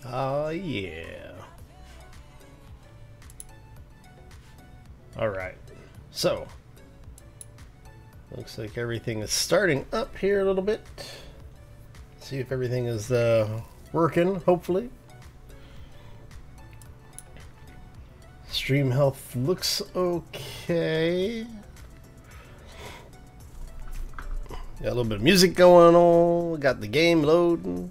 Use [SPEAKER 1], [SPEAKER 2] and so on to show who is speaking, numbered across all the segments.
[SPEAKER 1] Oh yeah. Alright. So looks like everything is starting up here a little bit. See if everything is working, hopefully. Stream health looks okay. Got a little bit of music going on. Got the game loading.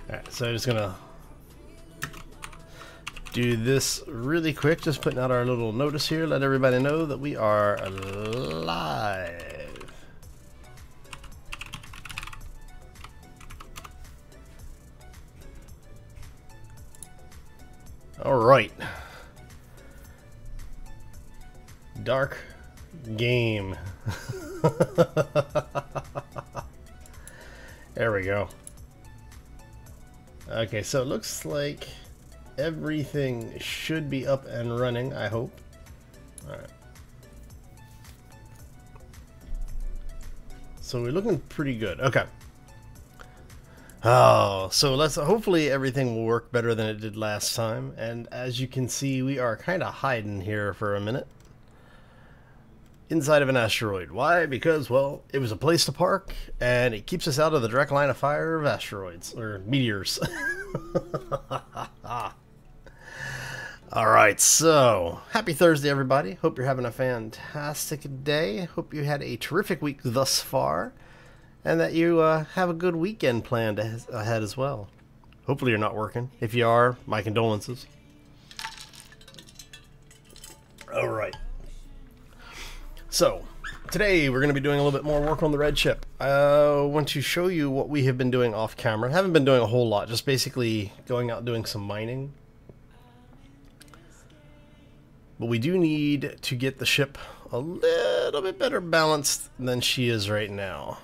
[SPEAKER 1] Alright, so I'm just gonna do this really quick, just putting out our little notice here, let everybody know that we are live. Alright. Dark game. There we go. Okay, so it looks like everything should be up and running, I hope. Alright. So we're looking pretty good. Okay. Oh, so hopefully everything will work better than it did last time. And as you can see, we are kind of hiding here for a minute. Inside of an asteroid. Why? Because, well, it was a place to park, and it keeps us out of the direct line of fire of asteroids, or meteors. Alright, so, happy Thursday, everybody. Hope you're having a fantastic day. Hope you had a terrific week thus far, and that you have a good weekend planned ahead as well. Hopefully you're not working. If you are, my condolences. Alright. So, today we're going to be doing a little bit more work on the red chip. I want to show you what we have been doing off camera. Haven't been doing a whole lot, just basically going out doing some mining. But we do need to get the ship a little bit better balanced than she is right now.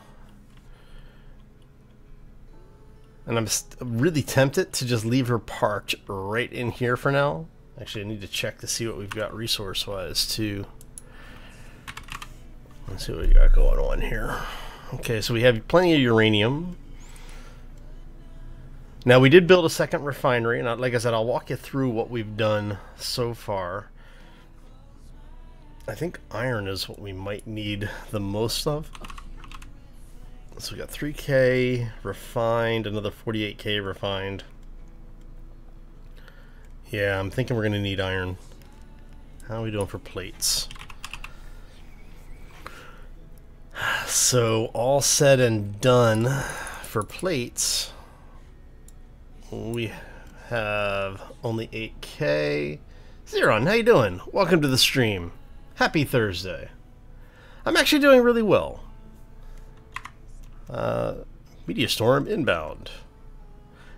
[SPEAKER 1] And I'm really tempted to just leave her parked right in here for now. Actually, I need to check to see what we've got resource-wise too. Let's see what we got going on here. Okay, so we have plenty of uranium. Now, we did build a second refinery, and like I said, I'll walk you through what we've done so far. I think iron is what we might need the most of. So we got 3K refined, another 48K refined. Yeah, I'm thinking we're going to need iron. How are we doing for plates? So, all said and done for plates, we have only 8K. Zeron, how you doing? Welcome to the stream. Happy Thursday. I'm actually doing really well. Media storm inbound.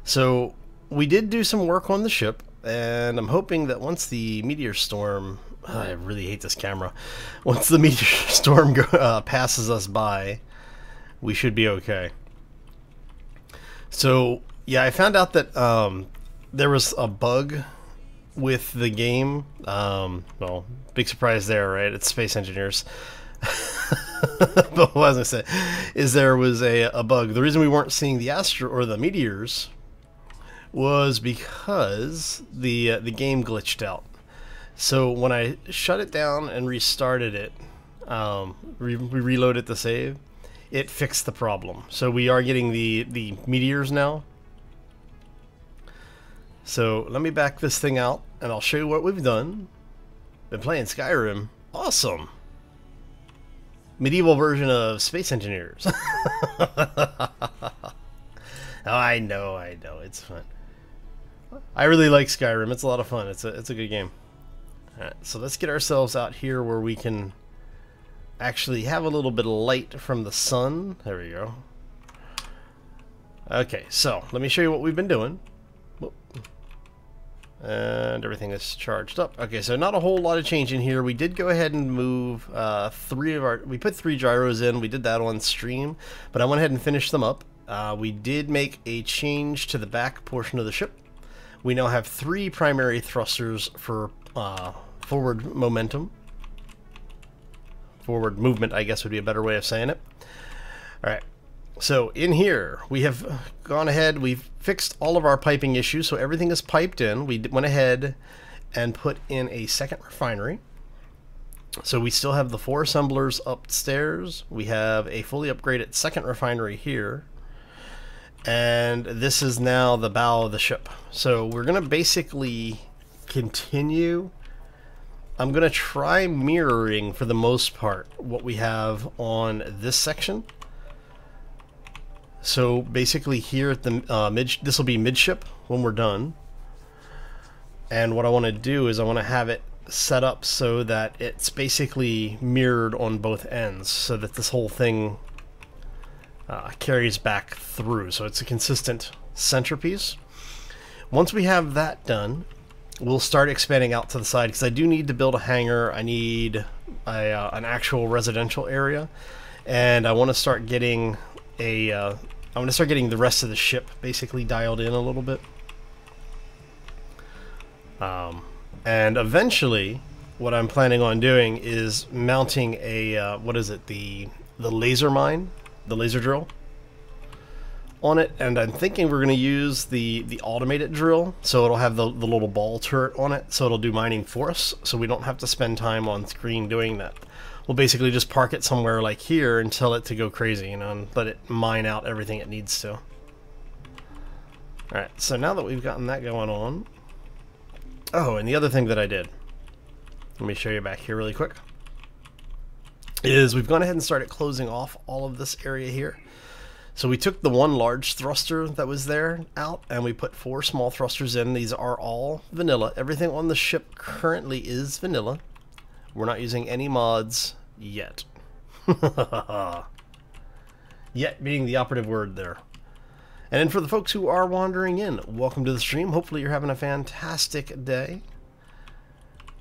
[SPEAKER 1] So, we did do some work on the ship, and I'm hoping that once the meteor storm... I really hate this camera. Once the meteor storm passes us by, we should be okay. So, yeah, I found out that there was a bug with the game. Well, big surprise there, right? It's Space Engineers. But what I was going to say is there was a bug. The reason we weren't seeing the the meteors was because the game glitched out. So when I shut it down and restarted it, we reloaded the save, it fixed the problem. So we are getting the meteors now. So let me back this thing out and I'll show you what we've done. Been playing Skyrim. Awesome. Medieval version of Space Engineers. Oh, I know, it's fun. I really like Skyrim. It's a lot of fun. It's a good game. Alright, so let's get ourselves out here where we can actually have a little bit of light from the sun. There we go. Okay, so let me show you what we've been doing. Whoop. And everything is charged up. Okay, so not a whole lot of change in here. We did go ahead and move we put 3 gyros in. We did that on stream, but I went ahead and finished them up. We did make a change to the back portion of the ship. We now have 3 primary thrusters for forward momentum. Forward movement, I guess, would be a better way of saying it. Alright, so in here, we have gone ahead, we've fixed all of our piping issues, so everything is piped in. We went ahead and put in a second refinery. So we still have the 4 assemblers upstairs. We have a fully upgraded second refinery here. And this is now the bow of the ship. So we're going to basically continue. I'm going to try mirroring, for the most part, what we have on this section. So basically here at the this will be midship when we're done. And what I want to do is I want to have it set up so that it's basically mirrored on both ends, so that this whole thing carries back through, so it's a consistent centerpiece. Once we have that done, we'll start expanding out to the side, because I do need to build a hangar. I need an actual residential area, and I want to start getting the rest of the ship basically dialed in a little bit. And eventually, what I'm planning on doing is mounting a what is it, the laser mine, the laser drill on it, and I'm thinking we're going to use the automated drill, so it'll have the little ball turret on it, so it'll do mining for us, so we don't have to spend time on screen doing that. We'll basically just park it somewhere like here and tell it to go crazy, you know, and let it mine out everything it needs to. Alright, so now that we've gotten that going on... Oh, and the other thing that I did, let me show you back here really quick, is we've gone ahead and started closing off all of this area here. So we took the 1 large thruster that was there out, and we put 4 small thrusters in. These are all vanilla. Everything on the ship currently is vanilla. We're not using any mods yet. Yet being the operative word there. And then for the folks who are wandering in, welcome to the stream. Hopefully you're having a fantastic day.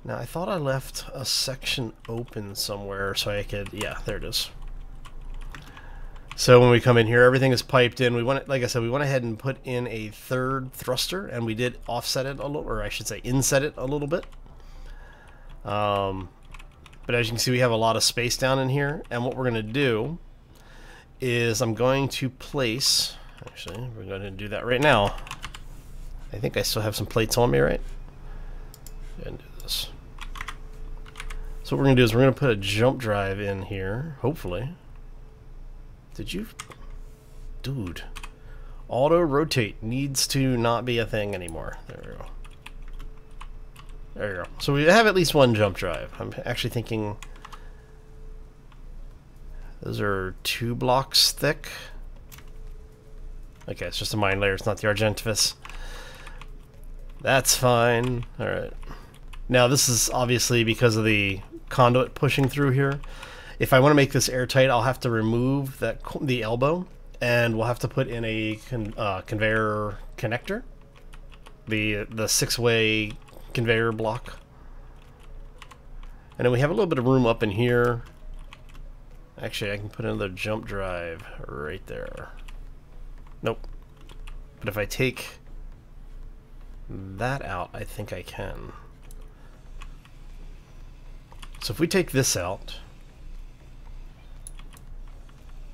[SPEAKER 1] Now, I thought I left a section open somewhere so I could... Yeah, there it is. So when we come in here, everything is piped in. We went, like I said, we went ahead and put in a 3rd thruster, and we did offset it a little, or I should say inset it a little bit. But as you can see, we have a lot of space down in here, and what we're going to do is I'm going to place... Actually, we're going to do that right now. I think I still have some plates on me, right? And do this. So what we're going to do is we're going to put a jump drive in here, hopefully. Did you... Dude. Auto rotate needs to not be a thing anymore. There we go. There you go. So we have at least 1 jump drive. I'm actually thinking... Those are 2 blocks thick. Okay, it's just a mine layer, it's not the Argentifis. That's fine. Alright. Now this is obviously because of the conduit pushing through here. If I want to make this airtight, I'll have to remove the elbow, and we'll have to put in a conveyor connector. The 6-way conveyor block. And then we have a little bit of room up in here. Actually, I can put another jump drive right there. Nope. But if I take that out, I think I can. So if we take this out,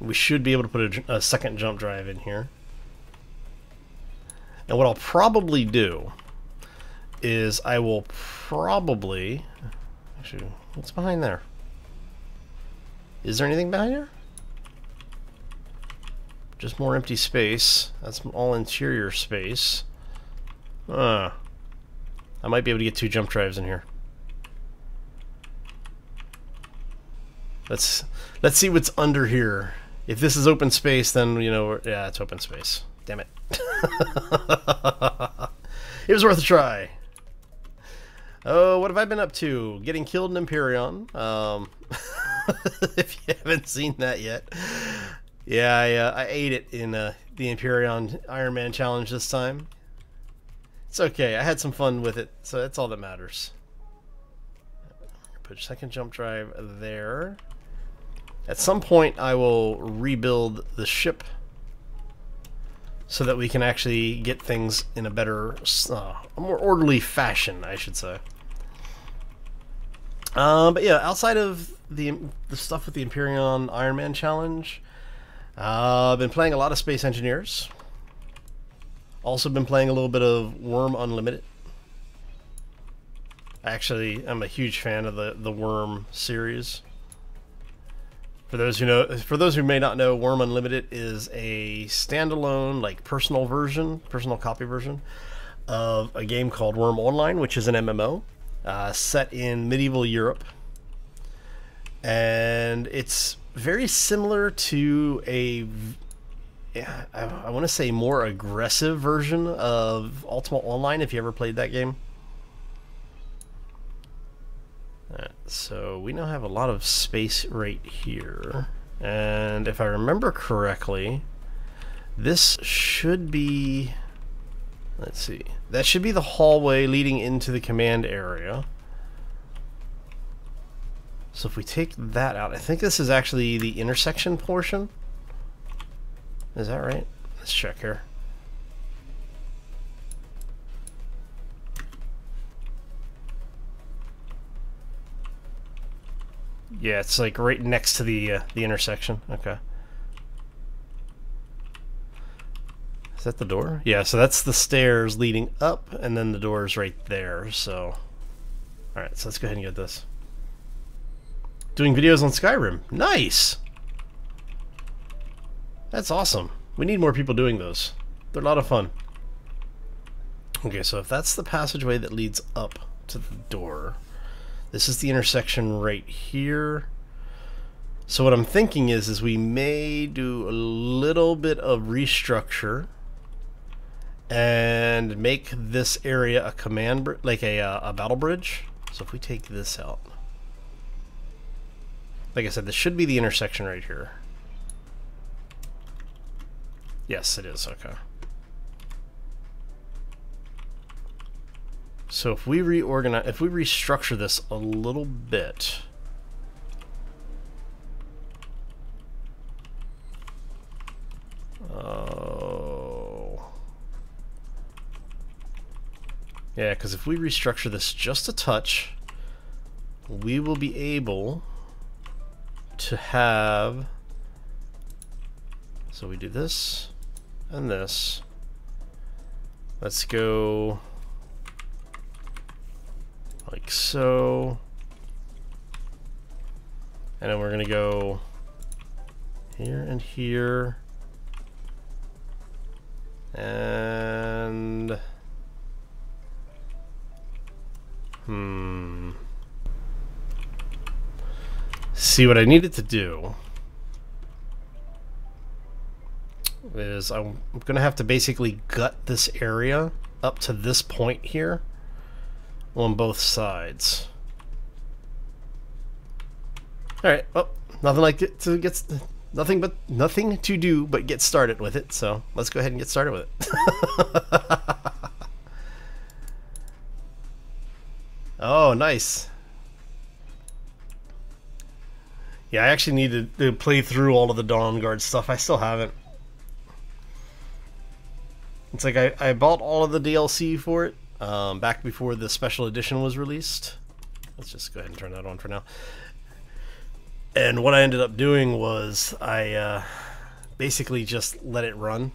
[SPEAKER 1] we should be able to put a second jump drive in here. And what I'll probably do is I will probably... Actually, what's behind there? Is there anything behind here? Just more empty space. That's all interior space. I might be able to get 2 jump drives in here. Let's see what's under here. If this is open space, then, you know, yeah, it's open space. Damn it. It was worth a try. Oh, what have I been up to? Getting killed in Empyrean. If you haven't seen that yet. Yeah, I ate it in the Empyrean Iron Man challenge this time. It's okay, I had some fun with it, so that's all that matters. Put a second jump drive there. At some point I will rebuild the ship so that we can actually get things in a better, a more orderly fashion, I should say. But yeah, outside of the stuff with the Empyrean Iron Man challenge, I've been playing a lot of Space Engineers. Also been playing a little bit of Worm Unlimited. Actually, I'm a huge fan of the Worm series. For those who may not know, Worm Unlimited is a standalone, like personal copy version of a game called Worm Online, which is an MMO set in medieval Europe, and it's very similar to I want to say more aggressive version of Ultima Online. If you ever played that game. So we now have a lot of space right here, and if I remember correctly, this should be, let's see, that should be the hallway leading into the command area. So if we take that out, I think this is actually the intersection portion. Is that right? Let's check here. Yeah, it's like right next to the intersection. Okay. Is that the door? Yeah, so that's the stairs leading up, and then the door is right there. So, all right, so let's go ahead and get this. Doing videos on Skyrim. Nice. That's awesome. We need more people doing those. They're a lot of fun. Okay, so if that's the passageway that leads up to the door, this is the intersection right here. So what I'm thinking is we may do a little bit of restructure and make this area a command, like a battle bridge. So if we take this out, like I said, this should be the intersection right here. Yes, it is. Okay. So if we restructure this a little bit, yeah, because if we restructure this just a touch, we will be able to have, so we do this and this. Let's go like so, and then we're gonna go here and here, and see, what I needed to do is I'm gonna have to basically gut this area up to this point here on both sides. All right. Well, nothing to do but get started with it. So let's go ahead and get started with it. Oh, nice. Yeah, I actually need to play through all of the Dawn Guard stuff. I still haven't. It's like I bought all of the DLC for it back before the special edition was released. Let's just go ahead and turn that on for now. And what I ended up doing was I basically just let it run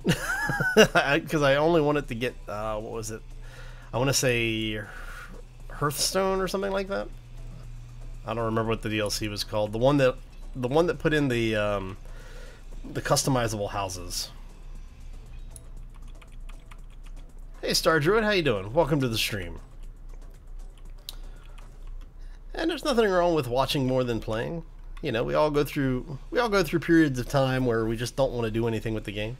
[SPEAKER 1] because I only wanted to get what was it? I want to say Hearthstone or something like that. I don't remember what the DLC was called. The one that put in the customizable houses. Hey Star Druid, how you doing? Welcome to the stream. And there's nothing wrong with watching more than playing. You know, we all go through periods of time where we just don't want to do anything with the game.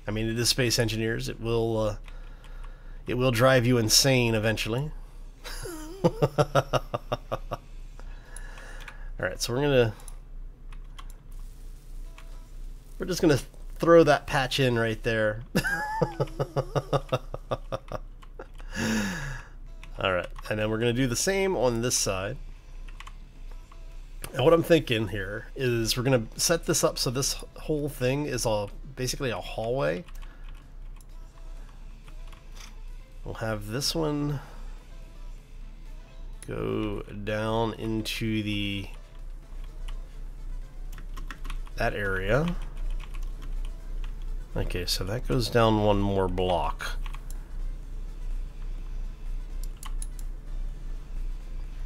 [SPEAKER 1] I mean, it is Space Engineers. It will drive you insane eventually. Alright, so we're just gonna throw that patch in right there. Alright, and then we're gonna do the same on this side. And what I'm thinking here is we're gonna set this up so this whole thing is basically a hallway we'll have this one go down into that area. Okay, so that goes down one more block.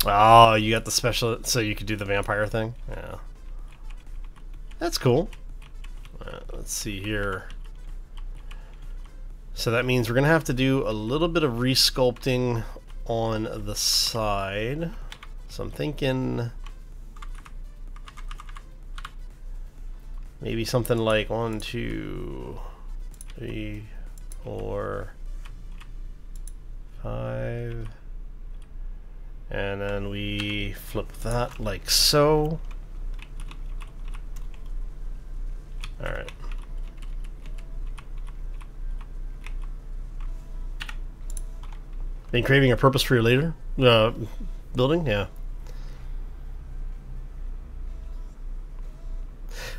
[SPEAKER 1] Oh, you got the special, so you could do the vampire thing? Yeah. That's cool. Let's see here. So that means we're going to have to do a little bit of resculpting on the side. So I'm thinking maybe something like 1, 2, 3, 4, 5. And then we flip that like so. Alright. Been craving a purpose for your later building? Yeah.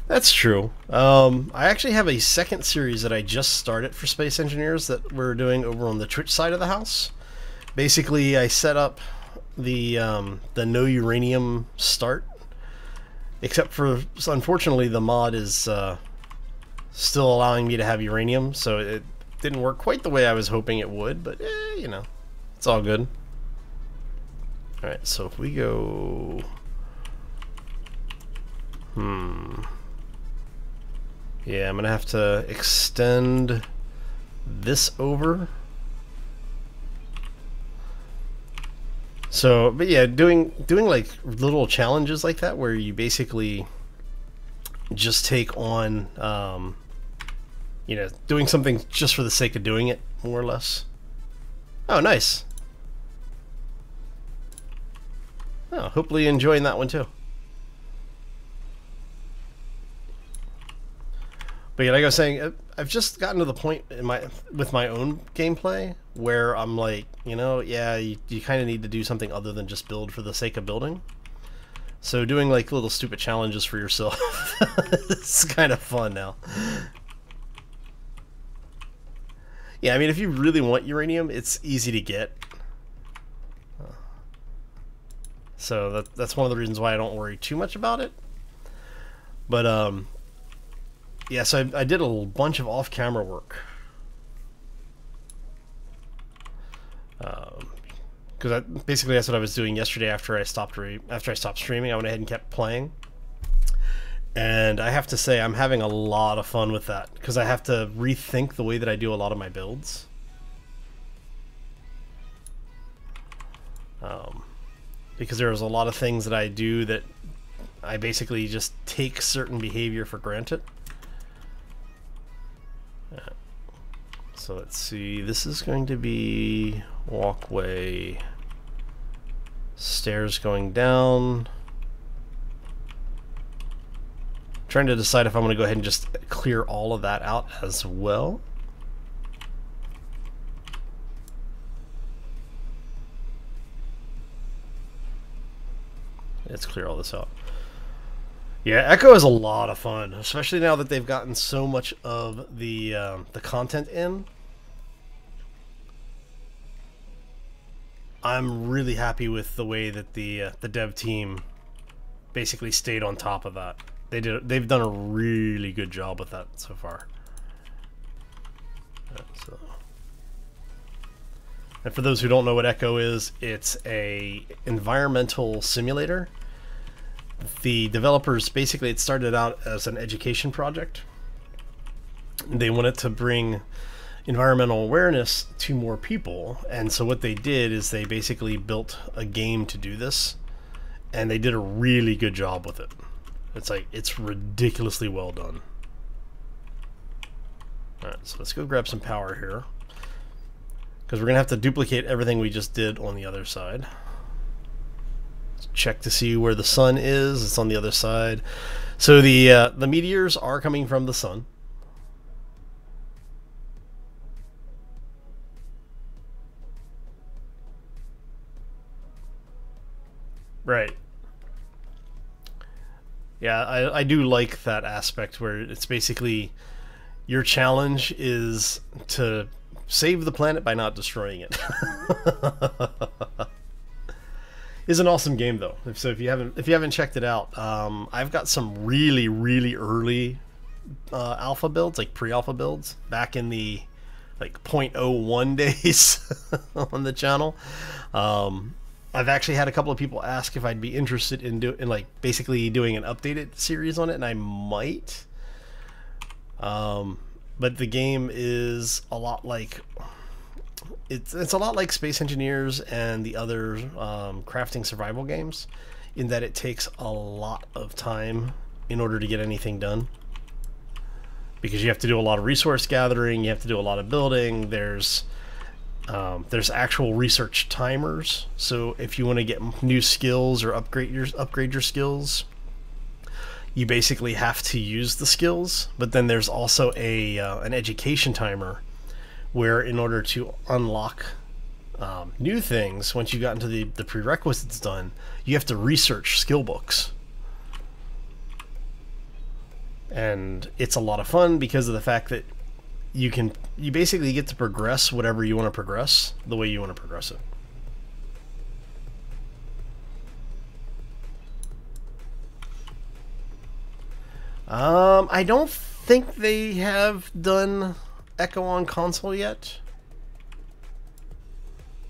[SPEAKER 1] That's true. I actually have a second series that I just started for Space Engineers that we're doing over on the Twitch side of the house. Basically, I set up the no uranium start, except for, so unfortunately the mod is still allowing me to have uranium, so it didn't work quite the way I was hoping it would, but you know, it's all good. Alright, so if we go yeah, I'm gonna have to extend this over. So, but yeah, doing like little challenges like that where you basically just take on, you know, doing something just for the sake of doing it, more or less. Oh, nice. Oh, hopefully enjoying that one too. But yeah, like I was saying, I've just gotten to the point in with my own gameplay where I'm like, you know, yeah, you kind of need to do something other than just build for the sake of building. So doing like little stupid challenges for yourself, it's kind of fun now. Yeah, I mean, if you really want uranium, it's easy to get. So that's one of the reasons why I don't worry too much about it. But yeah, so I did a bunch of off-camera work. Because basically that's what I was doing yesterday after I stopped streaming. I went ahead and kept playing. And I have to say, I'm having a lot of fun with that, because I have to rethink the way that I do a lot of my builds. Because there's a lot of things that I do that I basically just take certain behavior for granted. So let's see, this is going to be walkway, stairs going down. Trying to decide if I'm going to go ahead and just clear all of that out as well. Let's clear all this out. Yeah, Echo is a lot of fun, especially now that they've gotten so much of the content in. I'm really happy with the way that the dev team basically stayed on top of that. They've done a really good job with that so far. So. And for those who don't know what Echo is, it's a environmental simulator. The developers, basically, it started out as an education project. They wanted to bring environmental awareness to more people, and so what they did is they basically built a game to do this, and they did a really good job with it. It's ridiculously well done. Alright, so let's go grab some power here, because we're gonna have to duplicate everything we just did on the other side. Let's check to see where the sun is. It's on the other side. So the meteors are coming from the sun. Right. Yeah, I do like that aspect where it's basically your challenge is to save the planet by not destroying it. It's an awesome game though. So if you haven't checked it out, I've got some really early alpha builds, like pre-alpha builds, back in the like 0.01 days on the channel. I've actually had a couple of people ask if I'd be interested in like basically doing an updated series on it, and I might. But the game is a lot like it's a lot like Space Engineers and the other crafting survival games, in that it takes a lot of time in order to get anything done, because you have to do a lot of resource gathering, you have to do a lot of building. There's actual research timers, so if you want to get new skills or upgrade your skills, you basically have to use the skills. But then there's also an education timer, where in order to unlock new things, once you got into the prerequisites done, you have to research skill books. And it's a lot of fun because of the fact that you basically get to progress whatever you want to progress the way you want to progress it. I don't think they have done Echo on console yet,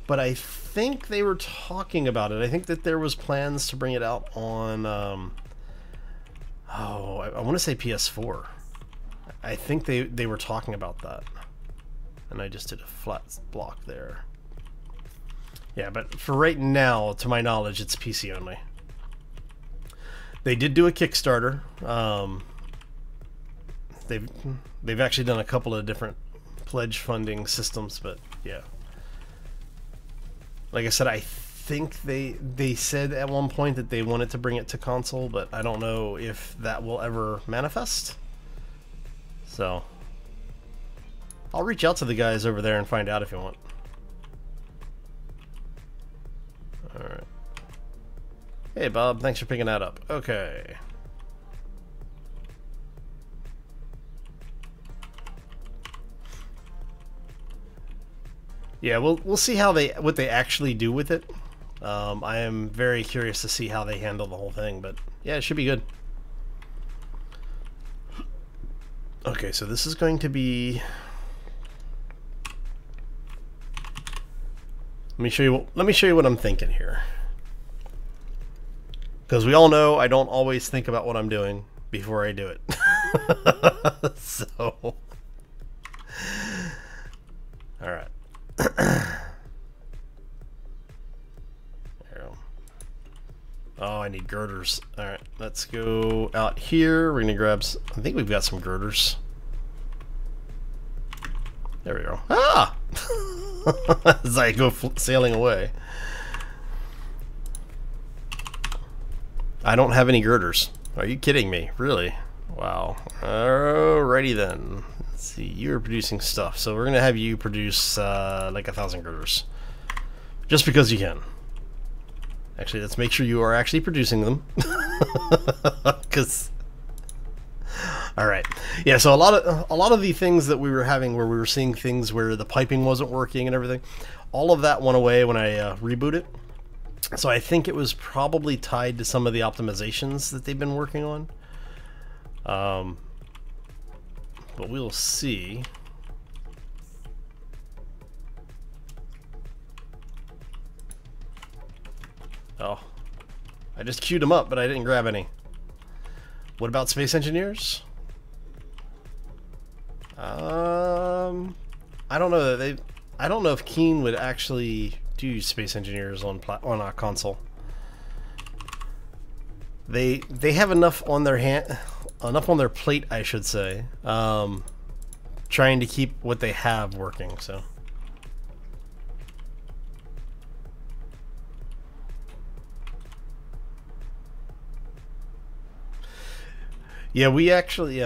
[SPEAKER 1] but I think they were talking about it. I think that there was plans to bring it out on I want to say PS4. I think they were talking about that, and I just did a flat block there. Yeah, but for right now, to my knowledge, it's PC only. They did do a Kickstarter. They've actually done a couple of different pledge funding systems, but yeah. Like I said, I think they said at one point that they wanted to bring it to console, but I don't know if that will ever manifest. So I'll reach out to the guys over there and find out if you want. Alright. Hey Bob, thanks for picking that up. Okay. Yeah, we'll see how what they actually do with it. I am very curious to see how they handle the whole thing, but yeah, it should be good. Okay, so this is going to be. Let me show you what I'm thinking here, because we all know I don't always think about what I'm doing before I do it. So, all right. Oh, I need girders. Alright, let's go out here. We're gonna grab I think we've got some girders. There we go. Ah! As I go sailing away. I don't have any girders. Are you kidding me? Really? Wow. Alrighty then. Let's see. You're producing stuff, so we're gonna have you produce like 1,000 girders. Just because you can. Actually, let's make sure you are actually producing them. Because, all right, yeah. So a lot of the things that we were having, where we were seeing things where the piping wasn't working and everything, all of that went away when I reboot it. So I think it was probably tied to some of the optimizations that they've been working on. But we'll see. Oh, I just queued them up, but I didn't grab any. What about Space Engineers? I don't know that I don't know if Keen would actually do Space Engineers on a console. They have enough on their plate, I should say. Trying to keep what they have working, so. Yeah, we actually,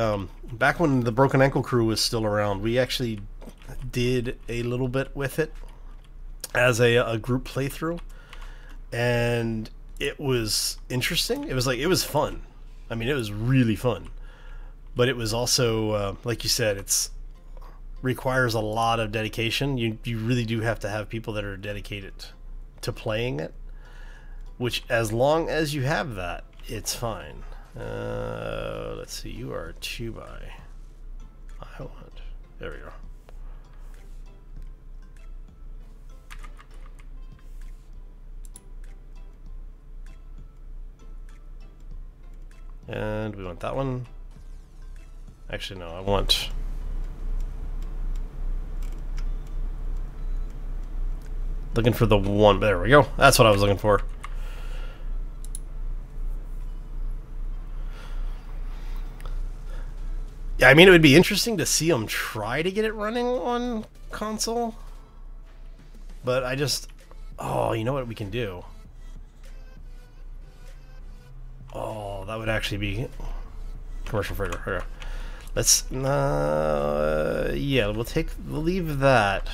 [SPEAKER 1] back when the Broken Ankle crew was still around, we actually did a little bit with it as a group playthrough, and it was interesting. It was fun. I mean, it was really fun, but it was also, like you said, requires a lot of dedication. You really do have to have people that are dedicated to playing it, which as long as you have that, it's fine. Let's see, you are 2 by. I want. There we go. And we want that one. Actually, no, I want... Looking for the one. There we go. That's what I was looking for. Yeah, I mean, it would be interesting to see them try to get it running on console. But I just... Oh, you know what we can do? Oh, that would actually be commercial free. Okay. Let's yeah, we'll leave that.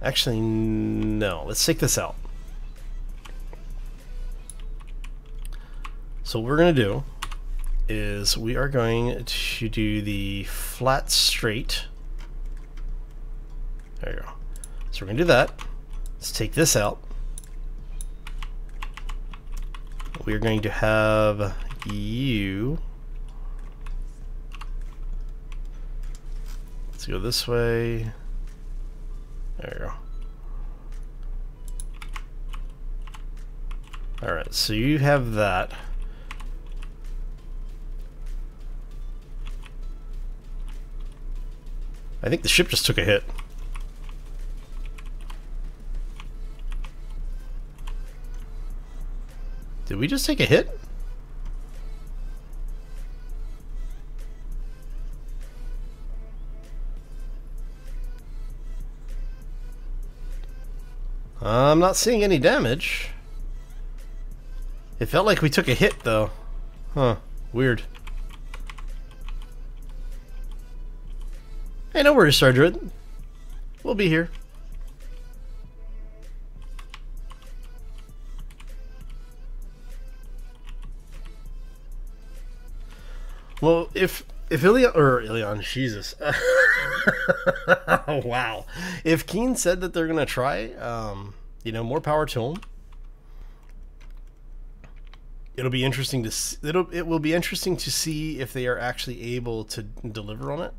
[SPEAKER 1] Actually, no. Let's take this out. So what we're gonna do is we are going to do the flat straight. There you go. So we're gonna do that. Let's take this out. We're going to have you. Let's go this way. There you go. Alright, so you have that. I think the ship just took a hit. Did we just take a hit? I'm not seeing any damage. It felt like we took a hit, though. Huh. Weird. Hey, no worries, Star Druid. We'll be here. Well, if Ilion, Jesus. Oh, wow. If Keen said that they're gonna try, you know, more power to them. It'll be interesting to see, it will be interesting to see if they are actually able to deliver on it.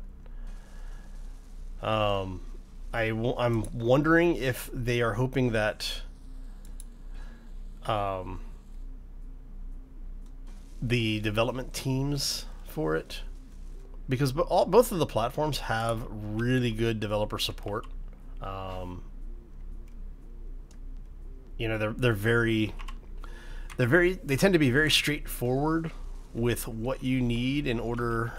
[SPEAKER 1] I'm wondering if they are hoping that the development teams for it, because both of the platforms have really good developer support. You know, they tend to be very straightforward with what you need in order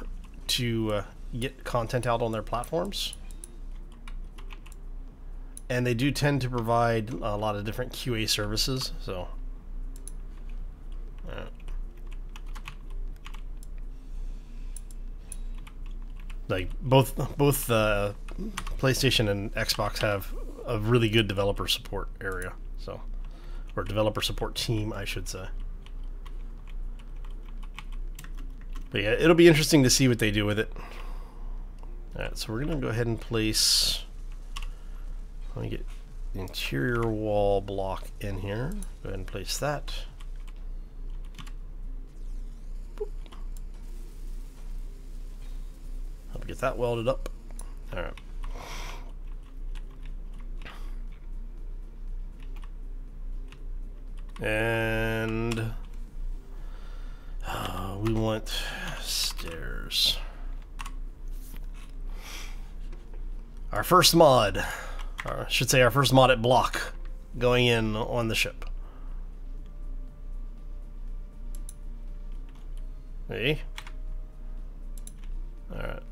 [SPEAKER 1] to get content out on their platforms. And they do tend to provide a lot of different QA services, so like both PlayStation and Xbox have a really good developer support area, so, or developer support team, I should say. But yeah, it'll be interesting to see what they do with it. Alright, so we're gonna go ahead and place, let me get the interior wall block in here. Go ahead and place that. Help get that welded up. Alright. And we want stairs. Our first mod, or I should say our first modded block going in on the ship. Hey. Alright.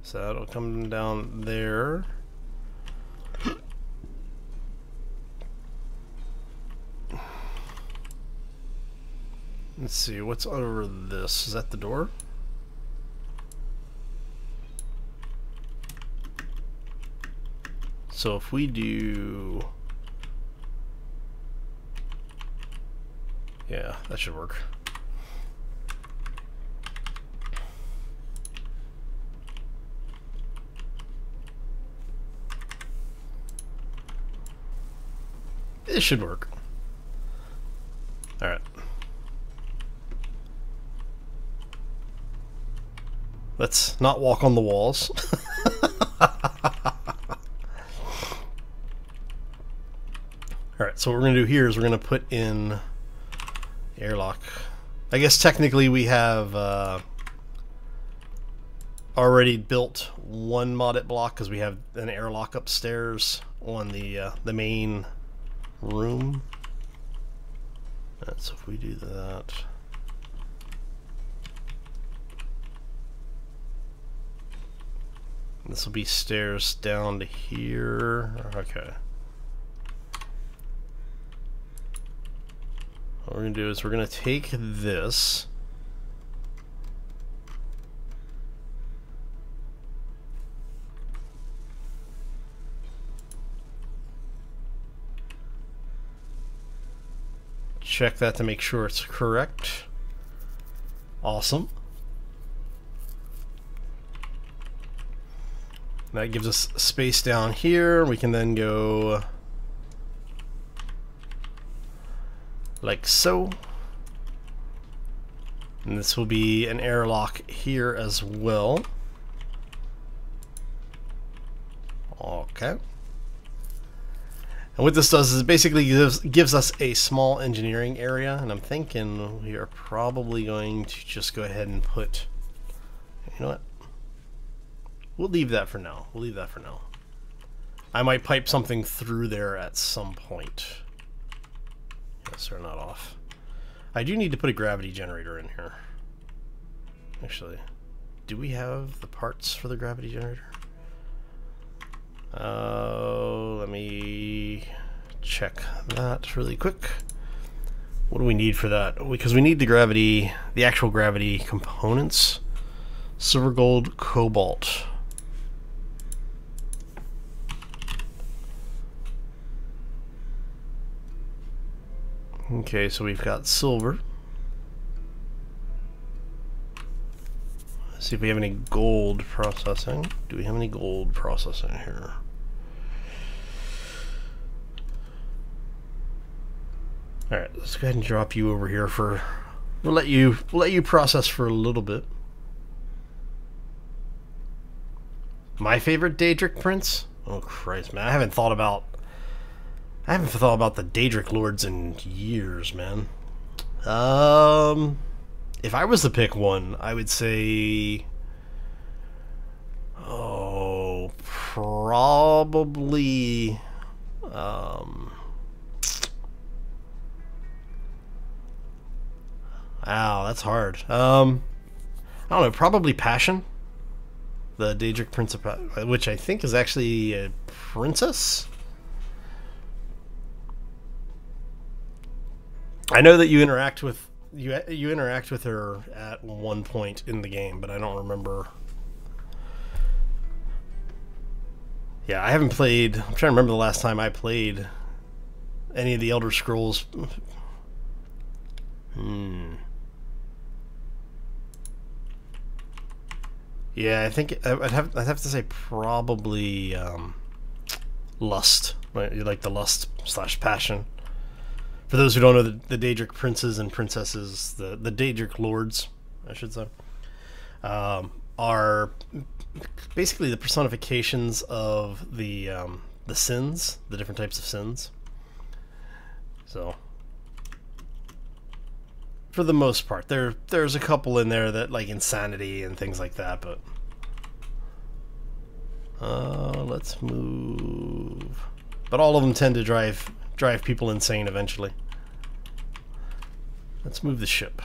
[SPEAKER 1] So that'll come down there. Let's see, what's over this? Is that the door? So if we do... Yeah, that should work. it should work. All right. Let's not walk on the walls. Alright, so what we're going to do here is we're going to put in airlock. I guess technically we have already built one modded block because we have an airlock upstairs on the main room. So if we do that... This will be stairs down to here. Okay. What we're going to do is we're going to take this. Check that to make sure it's correct. Awesome. That gives us space down here. We can then go like so. And this will be an airlock here as well. Okay. And what this does is it basically gives us a small engineering area, and I'm thinking we are probably going to just go ahead and put, you know what? We'll leave that for now. We'll leave that for now. I might pipe something through there at some point. Yes, they're not off. I do need to put a gravity generator in here. Actually, do we have the parts for the gravity generator? Let me check that really quick. What do we need for that? Because we need the gravity, the actual gravity components. Silver, gold, cobalt. Okay, so we've got silver. Let's see if we have any gold processing. Do we have any gold processing here? Alright, let's go ahead and drop you over here for... We'll let you process for a little bit. My favorite Daedric Prince? Oh Christ, man. I haven't thought about the Daedric Lords in years, man. If I was to pick one, I would say... Oh, probably... Wow, that's hard. I don't know, probably Passion. The Daedric Prince of Passion, which I think is actually a princess? I know that you interact with her at one point in the game, but I don't remember. Yeah, I haven't played. I'm trying to remember the last time I played any of the Elder Scrolls. Yeah, I think I'd have to say probably Lust, right? Like the Lust / Passion. For those who don't know, the Daedric princes and princesses, the Daedric lords, I should say, are basically the personifications of the sins, the different types of sins. So, for the most part, there's a couple in there that like insanity and things like that, but let's move. But all of them tend to drive people insane eventually. Let's move the ship.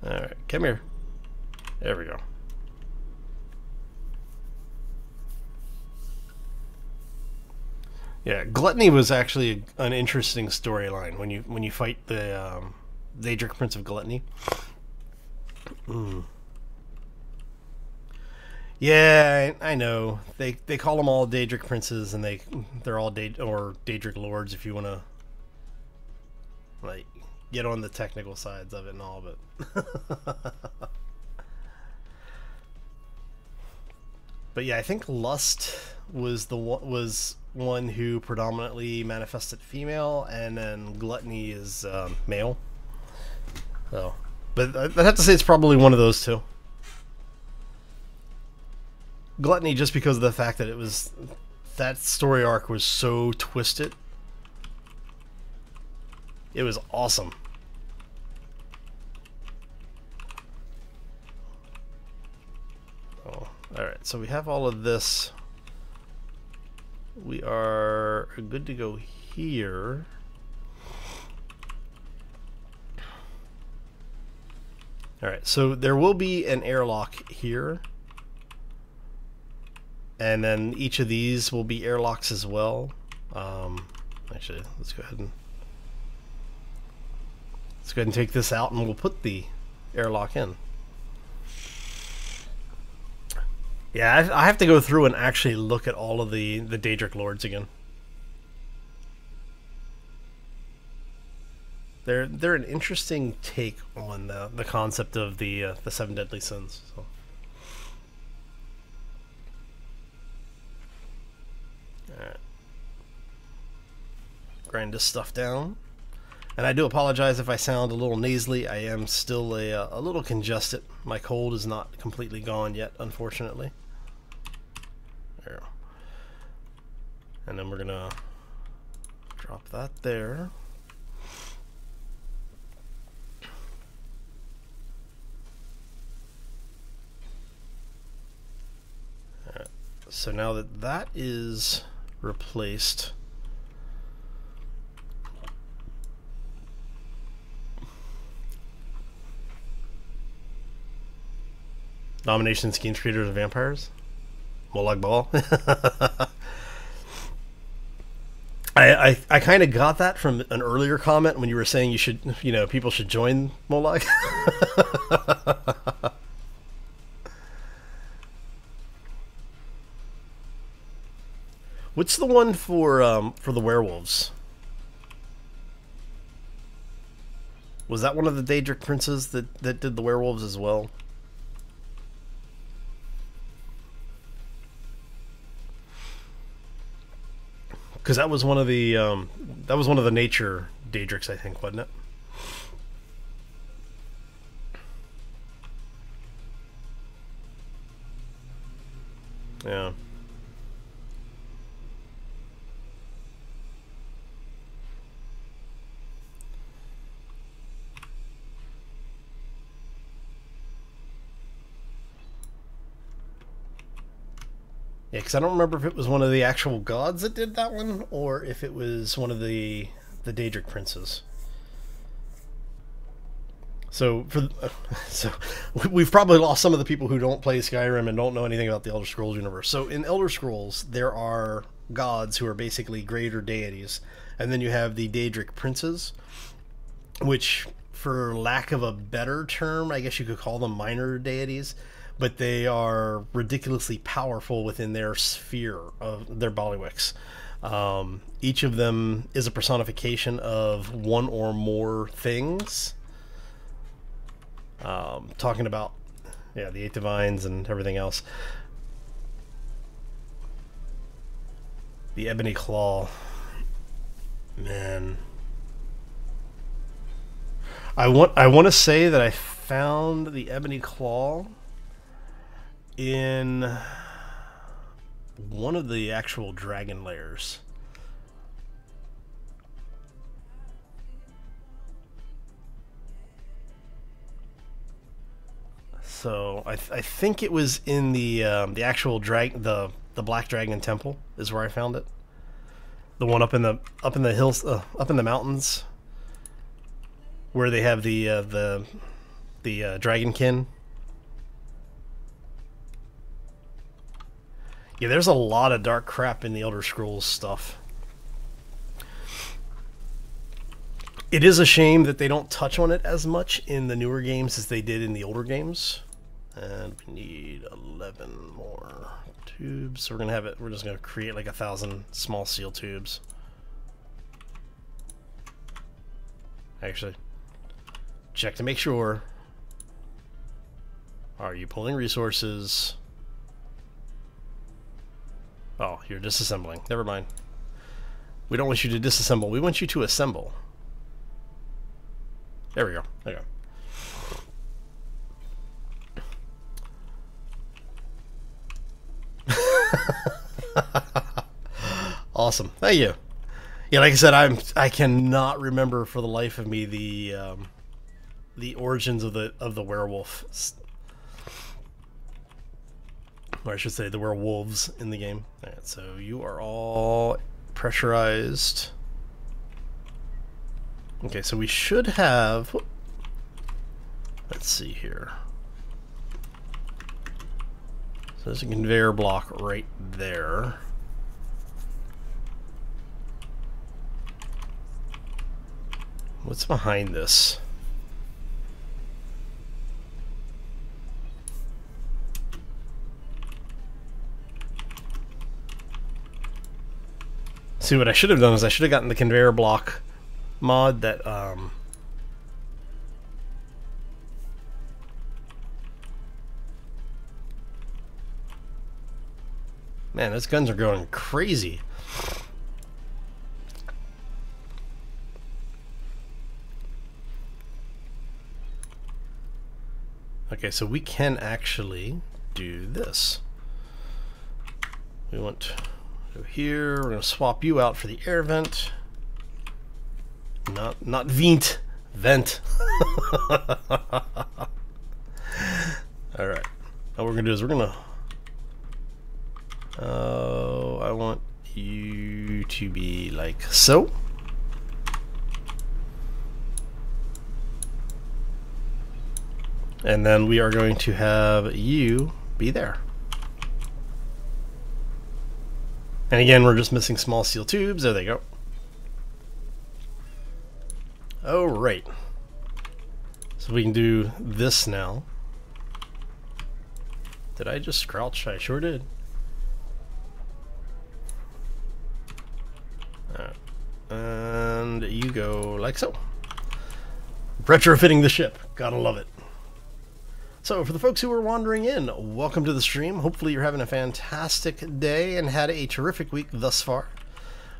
[SPEAKER 1] Alright, come here. There we go. Yeah, Gluttony was actually an interesting storyline when you fight the Daedric Prince of Gluttony. Yeah, I know. They call them all Daedric Princes, and they're all Daedric Lords if you want to like get on the technical sides of it and all, but But yeah, I think Lust was one who predominantly manifested female, and then Gluttony is male. So, but I'd have to say it's probably one of those two. Gluttony, just because of the fact that that story arc was so twisted. It was awesome. Oh, alright, so we have all of this. We are good to go here. Alright, so there will be an airlock here. And then each of these will be airlocks as well. Actually, let's go ahead and take this out, and we'll put the airlock in. Yeah, I have to go through and actually look at all of the Daedric Lords again. They're an interesting take on the concept of the seven deadly sins. So. Alright. Grind this stuff down. And I do apologize if I sound a little nasally. I am still a little congested. My cold is not completely gone yet, unfortunately. There. And then we're gonna drop that there. Alright. So now that that is replaced, Domination Schemes, Creators of Vampires? Molag Bal? I kind of got that from an earlier comment when you were saying people should join Molag. What's the one for the werewolves? Was that one of the Daedric princes that did the werewolves as well? Because that was one of the nature Daedrics, I think, wasn't it? Yeah. Yeah, because I don't remember if it was one of the actual gods that did that one, or if it was one of the Daedric princes. So we've probably lost some of the people who don't play Skyrim and don't know anything about the Elder Scrolls universe. So in Elder Scrolls, there are gods who are basically greater deities, and then you have the Daedric princes, which, for lack of a better term, I guess you could call them minor deities. But they are ridiculously powerful within their sphere of their bailiwicks. Each of them is a personification of one or more things. Talking about, yeah, the 8 divines and everything else. The Ebony Claw. Man. I want to say that I found the Ebony Claw in one of the actual dragon layers. So I think it was in the actual the Black Dragon Temple is where I found it. The one up in the hills, up in the mountains, where they have the dragonkin. Yeah, there's a lot of dark crap in the Elder Scrolls stuff. It is a shame that they don't touch on it as much in the newer games as they did in the older games. And we need 11 more tubes. So we're just gonna create like 1,000 small seal tubes. Actually, check to make sure. Are you pulling resources? Oh, you're disassembling. Never mind. We don't want you to disassemble. We want you to assemble. There we go. There you go. Awesome. Thank you. Yeah, like I said, I cannot remember for the life of me the origins of the werewolf, or I should say the werewolves in the game. All right, so you are all pressurized. Okay, so we should have. Let's see here. So there's a conveyor block right there. What's behind this? See, what I should have done is I should have gotten the conveyor block mod that man, those guns are going crazy. Okay, so we can actually do this. We want to go here. We're going to swap you out for the air vent. Not vent. Vent. Alright. What we're going to do is we're going to... Oh, I want you to be like so. And then we are going to have you be there. And again, we're just missing small steel tubes. There they go. Oh, right. So we can do this now. Did I just crouch? I sure did. Alright. And you go like so. Retrofitting the ship. Gotta love it. So, for the folks who are wandering in, welcome to the stream. Hopefully you're having a fantastic day and had a terrific week thus far.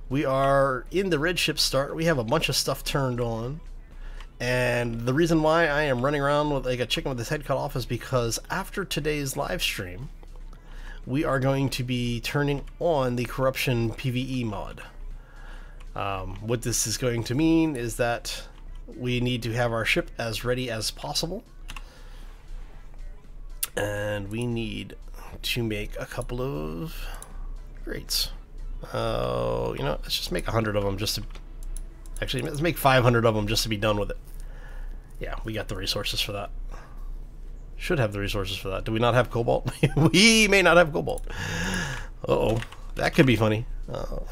[SPEAKER 1] We are in the red ship start. We have a bunch of stuff turned on. And the reason why I am running around with like a chicken with his head cut off is because after today's live stream, we are going to be turning on the corruption PvE mod. What this is going to mean is that we need to have our ship as ready as possible. And we need to make a couple of crates. Oh, you know, let's just make 100 of them just to... Actually, let's make 500 of them just to be done with it. Yeah, we got the resources for that. Should have the resources for that. Do we not have cobalt? We may not have cobalt. Uh-oh. That could be funny.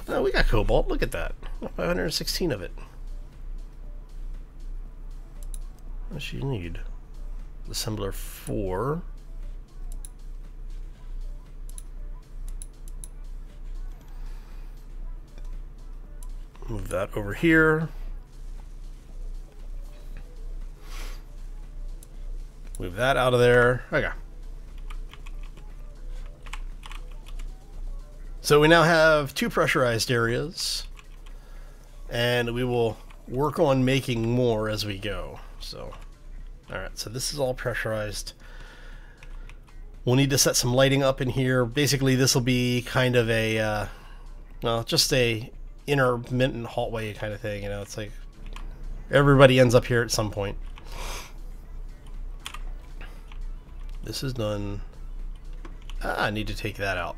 [SPEAKER 1] No, we got cobalt. Look at that. 516 of it. What does she need? Assembler 4. Move that over here. Move that out of there. Okay. So we now have 2 pressurized areas, and we will work on making more as we go. So, alright, so this is all pressurized. We'll need to set some lighting up in here. Basically, this will be kind of a, well, just a intermittent hallway kind of thing, you know. It's like everybody ends up here at some point. This is done. I need to take that out.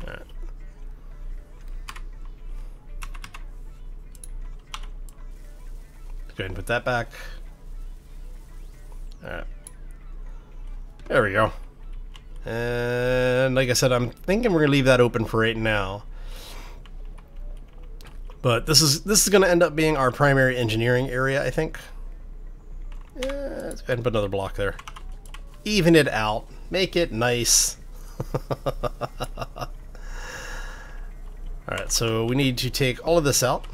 [SPEAKER 1] All right. Let's go ahead and put that back. Alright. There we go. And like I said, I'm thinking we're gonna leave that open for right now. But this is gonna end up being our primary engineering area, I think. Yeah, let's go ahead and put another block there. Even it out. Make it nice. Alright, so we need to take all of this out.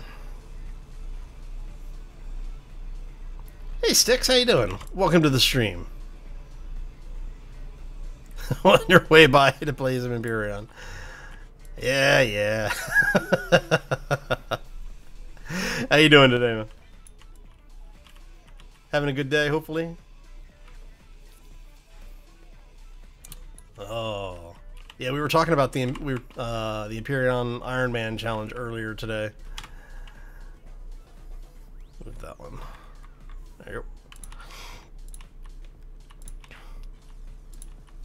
[SPEAKER 1] Hey Sticks, how you doing? Welcome to the stream. On your way by to play some Empyrean. Yeah. How you doing today, man? Having a good day, hopefully? Oh. Yeah, we were talking about the Empyrean Iron Man challenge earlier today. With that one. There you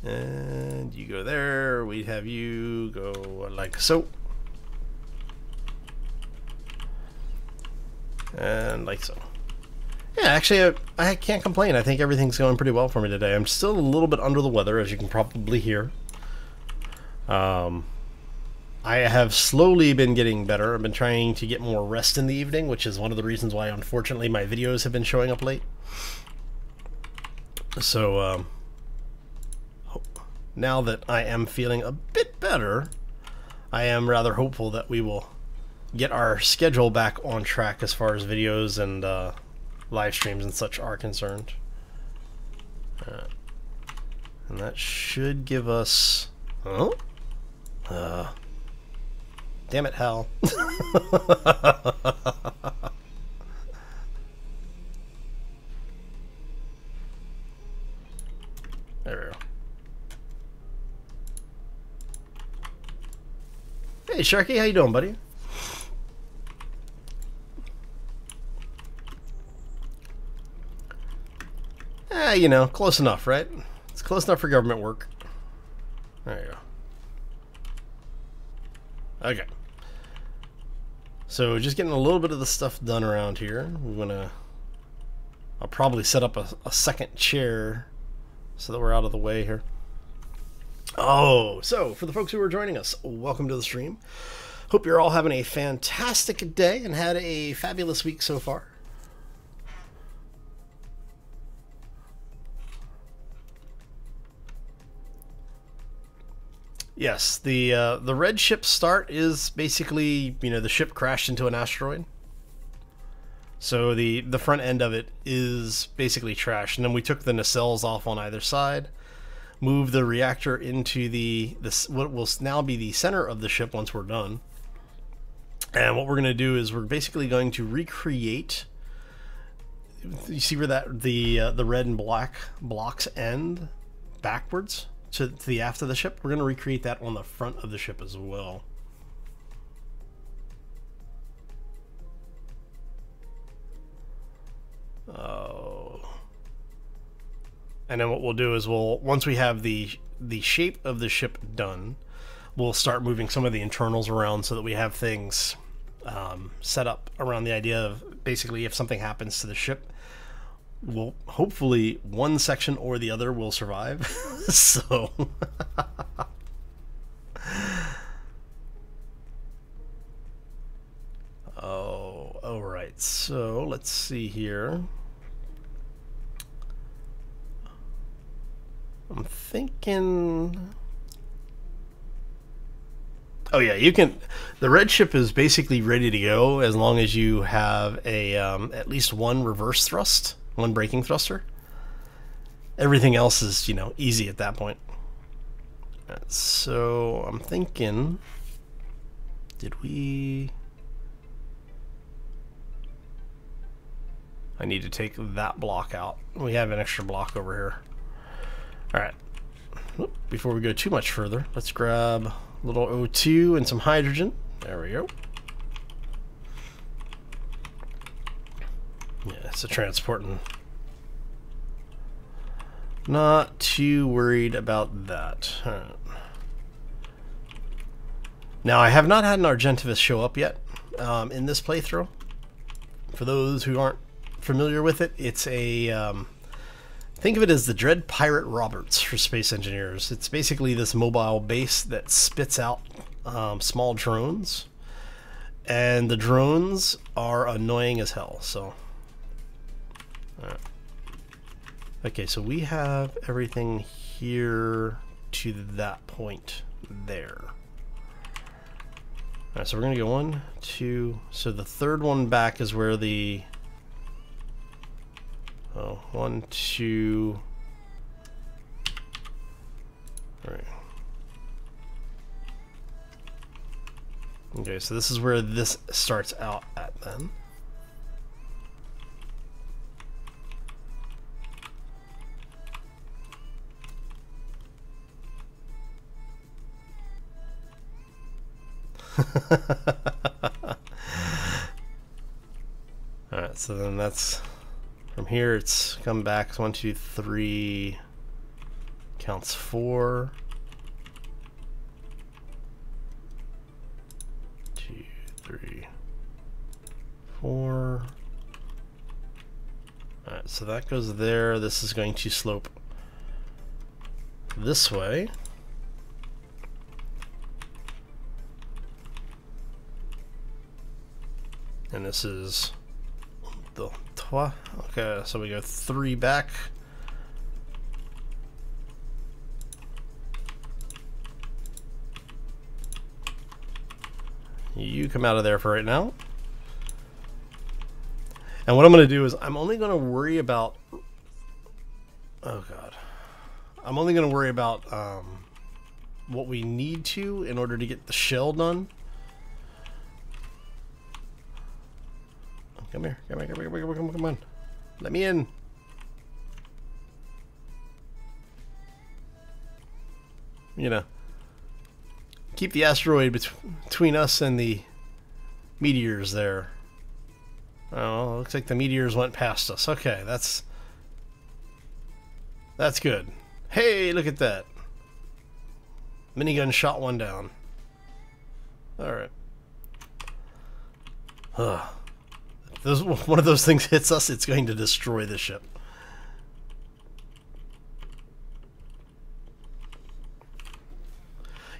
[SPEAKER 1] go. And you go there. We'd have you go like so. And like so. Yeah, actually, I can't complain. I think everything's going pretty well for me today. I'm still a little bit under the weather, as you can probably hear. I have slowly been getting better. I've been trying to get more rest in the evening, which is one of the reasons why, unfortunately, my videos have been showing up late. So, now that I am feeling a bit better, I am rather hopeful that we will get our schedule back on track as far as videos and live streams and such are concerned. And that should give us... Huh? Damn it, Hal. There we go. Hey, Sharky, how you doing, buddy? You know, close enough, right? It's close enough for government work. There you go. Okay. So just getting a little bit of the stuff done around here. I'll probably set up a second chair so that we're out of the way here. Oh, so for the folks who are joining us, welcome to the stream. Hope you're all having a fantastic day and had a fabulous week so far. Yes, the red ship start is basically, you know, the ship crashed into an asteroid. So the front end of it is basically trash, and then we took the nacelles off on either side, moved the reactor into what will now be the center of the ship once we're done. And what we're going to do is we're basically going to recreate. You see where the red and black blocks end backwards to the aft of the ship? We're going to recreate that on the front of the ship as well. Oh. And then what we'll do is once we have the shape of the ship done, we'll start moving some of the internals around so that we have things set up around the idea of basically if something happens to the ship, well, hopefully one section or the other will survive. So oh, all right, so let's see here. I'm thinking, oh yeah, you can, the red ship is basically ready to go as long as you have a at least one reverse thrust, one braking thruster. Everything else is, you know, easy at that point. So I'm thinking, I need to take that block out. We have an extra block over here. Alright, before we go too much further, let's grab a little O2 and some hydrogen. There we go. Yeah, it's a transporting. Not too worried about that. Right. Now, I have not had an Argentivis show up yet in this playthrough. For those who aren't familiar with it, it's a... think of it as the Dread Pirate Roberts for space engineers. It's basically this mobile base that spits out small drones. And the drones are annoying as hell, so... Alright. Okay, so we have everything here to that point there. Alright, so we're going to go 1, 2... So the third one back is where the... Oh, 1, 2. All right. Okay, so this is where this starts out at then. Alright, so then that's from here, it's come back 1, 2, 3 counts 4. 2, 3, 4. Alright, so that goes there. This is going to slope this way. And this is the trois. Okay, so we go 3 back. You come out of there for right now. And what I'm going to do is I'm only going to worry about... Oh, God. I'm only going to worry about what we need to in order to get the shell done. Come here, come here, come here, come here, come on. Let me in. You know, keep the asteroid between us and the meteors there. Oh, looks like the meteors went past us. Okay, that's good. Hey, look at that. Minigun shot one down. All right. Ugh. If one of those things hits us, it's going to destroy the ship.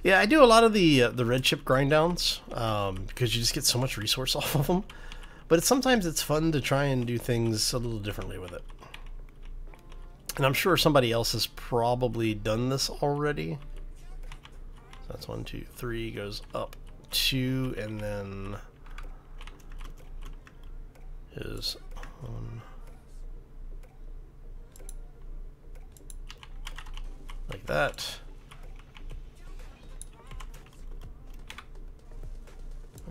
[SPEAKER 1] Yeah, I do a lot of the red chip grind downs because you just get so much resource off of them. But sometimes it's fun to try and do things a little differently with it. And I'm sure somebody else has probably done this already. So that's 1, 2, 3 goes up 2, and then is on like that.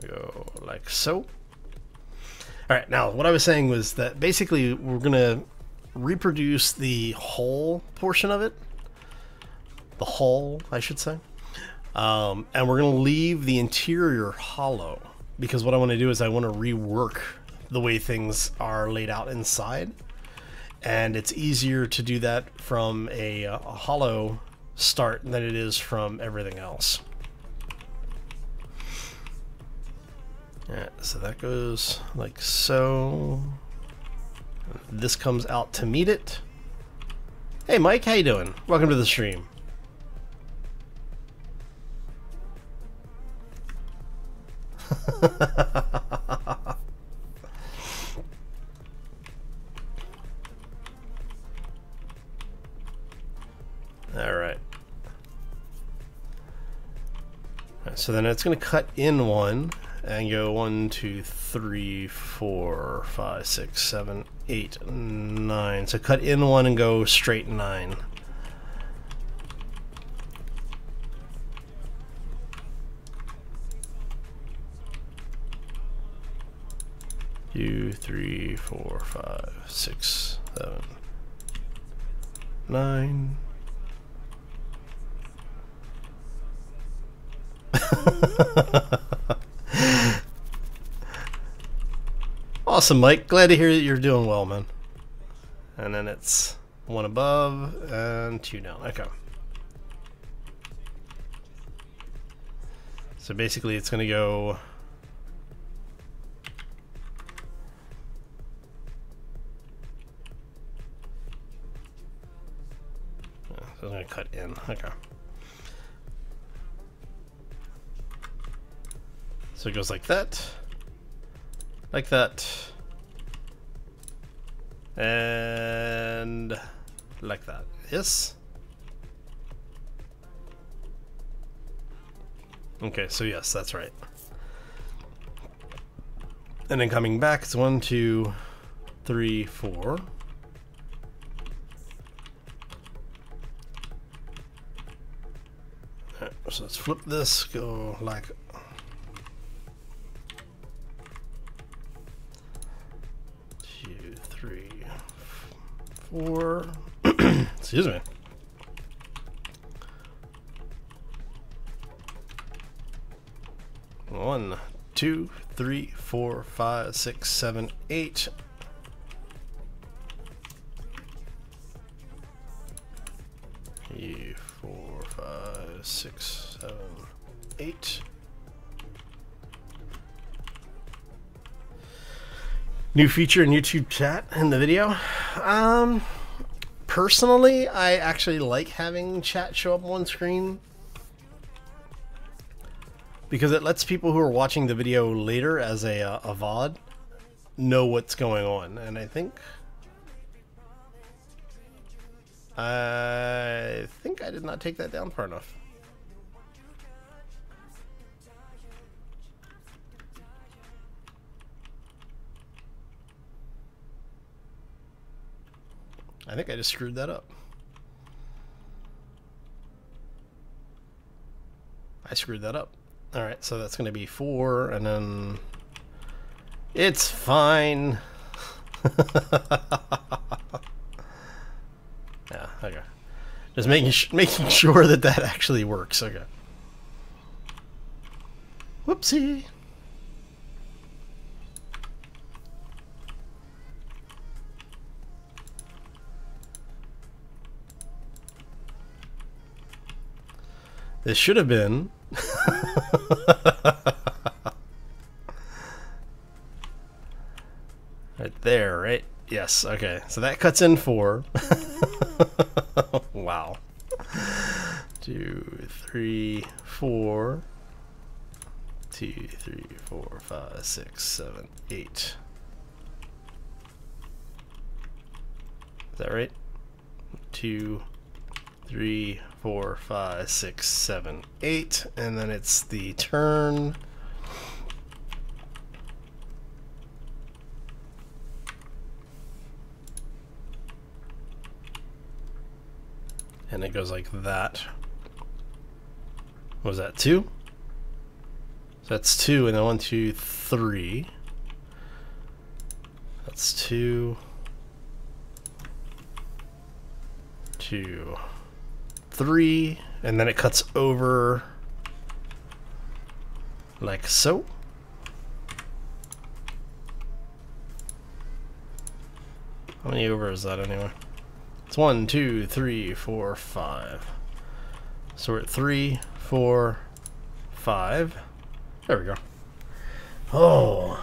[SPEAKER 1] We go like so. All right, now what I was saying was that basically we're gonna reproduce the hull portion of it, the hull, I should say, and we're gonna leave the interior hollow because what I want to do is I want to rework the way things are laid out inside, and it's easier to do that from a hollow start than it is from everything else. Yeah, so that goes like so. This comes out to meet it. Hey Mike, how you doing? Welcome to the stream. All right. So then it's going to cut in one and go 1, 2, 3, 4, 5, 6, 7, 8, 9. So cut in one and go straight 9. Two, 3, 4, 5, 6, 7, 9. Awesome, Mike. Glad to hear that you're doing well, man. And then it's 1 above and 2 down. Okay. So basically it's going to go... So I'm going to cut in. Okay. So it goes like that, and like that. Yes? Okay, so yes, that's right. And then coming back, it's 1, 2, 3, 4. Alright, so let's flip this, go like 2, 3, 4. Excuse me. One, 2, 3, 4, 5, 6, 7, 8. Three, 4, 5, 6, 7, 8. New feature in YouTube chat in the video. Personally, I actually like having chat show up on screen because it lets people who are watching the video later as a VOD know what's going on, and I think I did not take that down far enough. I think I just screwed that up. I screwed that up. Alright, so that's going to be 4, and then... It's fine. Yeah, okay. Just making sure that that actually works. Okay. Whoopsie. This should have been right there, right? Yes, okay. So that cuts in 4. Wow. 2, 3, 4. 2, 3, 4, 5, 6, 7, 8. Is that right? 2, 3, 4, 5, 6, 7, 8, and then it's the turn. And it goes like that. What was that, 2? So that's 2, and then 1, 2, 3. That's 2, 2, 3, and then it cuts over like so. How many over is that anyway? It's 1, 2, 3, 4, 5. So we're at 3, 4, 5. There we go. Oh.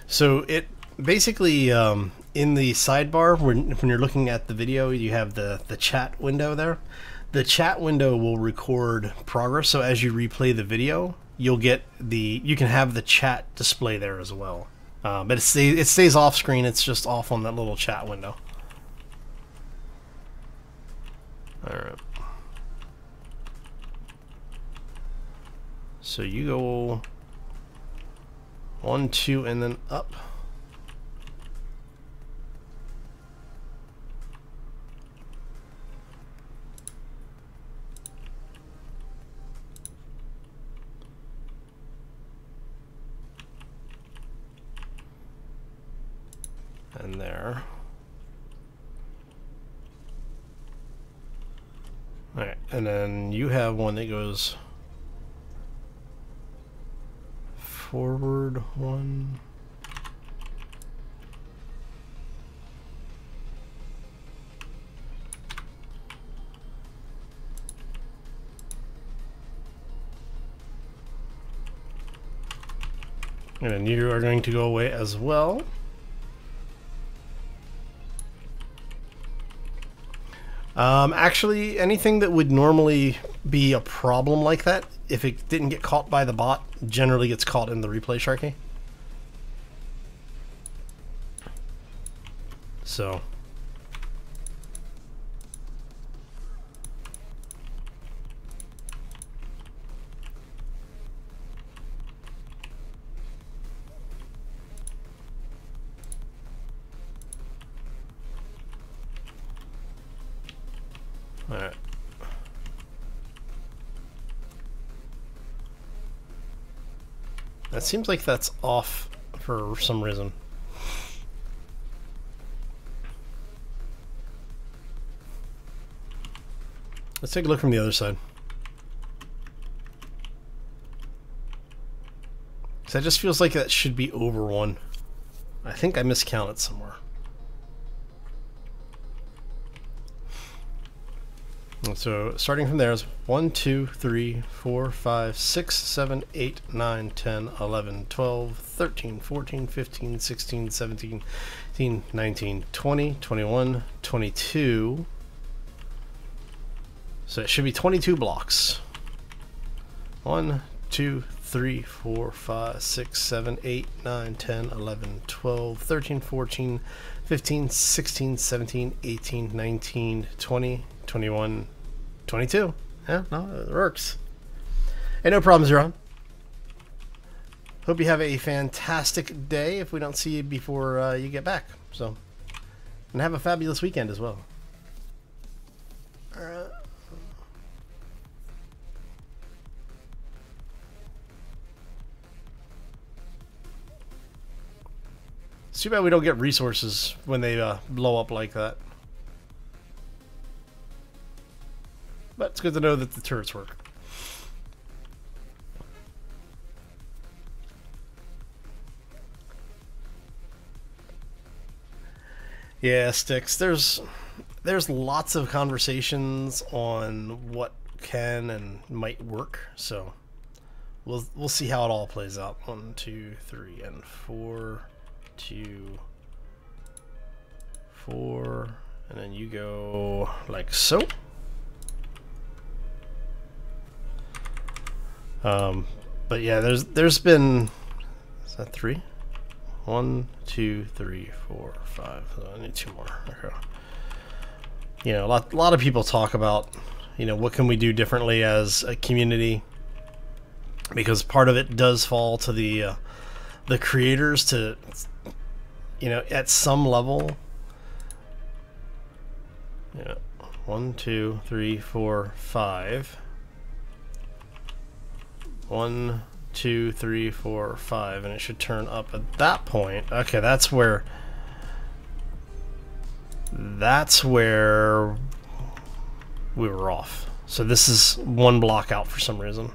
[SPEAKER 1] So it basically, in the sidebar, when you're looking at the video, you have the chat window there. The chat window will record progress, so as you replay the video, you can have the chat display there as well. But it stays off screen, it's just off on that little chat window. Alright. So you go 1, 2, and then up. And there. Alright, and then you have one that goes forward 1. And then you are going to go away as well. Actually, anything that would normally be a problem like that, if it didn't get caught by the bot, generally gets caught in the replay Sharky. So. It seems like that's off for some reason. Let's take a look from the other side. So that just feels like that should be over 1. I think I miscounted somewhere. And so starting from there is 1, 2, 3, 4, 5, 6, 7, 8, 9, 10, 11, 12, 13, 14, 15, 16, 17, 18, 19, 20, 21, 22. So it should be 22 blocks. 1, 2, 3, 4, 5, 6, 7, 8, 9, 10, 11, 12, 13, 14, 15, 16, 17, 18, 19, 20, 21, 22. Yeah, no, it works. Hey, no problems, Ron. Hope you have a fantastic day if we don't see you before you get back. So, and have a fabulous weekend as well. It's too bad we don't get resources when they blow up like that. But it's good to know that the turrets work. Yeah, Sticks. There's lots of conversations on what can and might work, so we'll see how it all plays out. 1, 2, 3, and 4. 2, 4, and then you go like so. But yeah, there's been, is that 3? 1, 2, 3, 4, 5. So I need 2 more. Okay. You know, a lot of people talk about, you know, what can we do differently as a community, because part of it does fall to the creators to, you know, at some level, you know, 1, 2, 3, 4, 5. 1, 2, 3, 4, 5, and it should turn up at that point. Okay, that's where we were off. So this is 1 block out for some reason.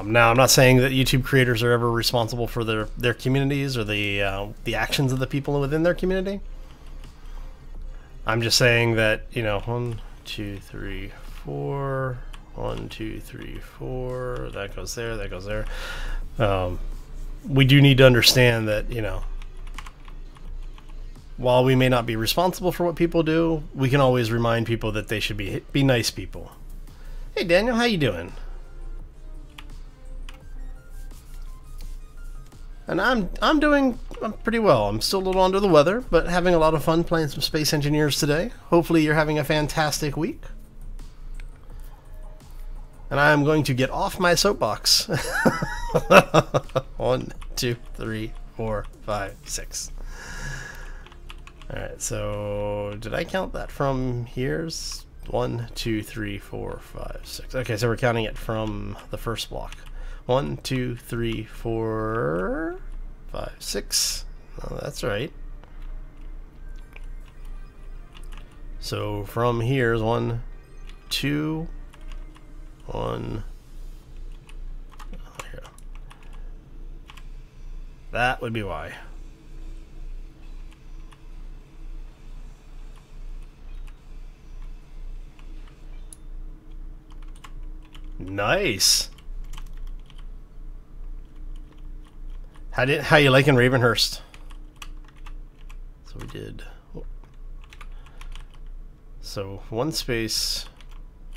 [SPEAKER 1] Now, I'm not saying that YouTube creators are ever responsible for their communities or the actions of the people within their community. I'm just saying that, you know, 1, 2, 3, 4, 1, 2, 3, 4. That goes there. That goes there. We do need to understand that, you know, while we may not be responsible for what people do, we can always remind people that they should be nice people. Hey, Daniel, how you doing? And I'm doing pretty well. I'm still a little under the weather, but having a lot of fun playing some Space Engineers today. Hopefully you're having a fantastic week. And I'm going to get off my soapbox. 1, 2, 3, 4, 5, 6. Alright, so did I count that from here's 1, 2, 3, 4, 5, 6. Okay, so we're counting it from the first block. 1, 2, 3, 4, 5, 6. Oh, that's right. So from here is 1, 2, 1. Here. That would be why. Nice. How you liking Ravenhurst? So we did. So 1 space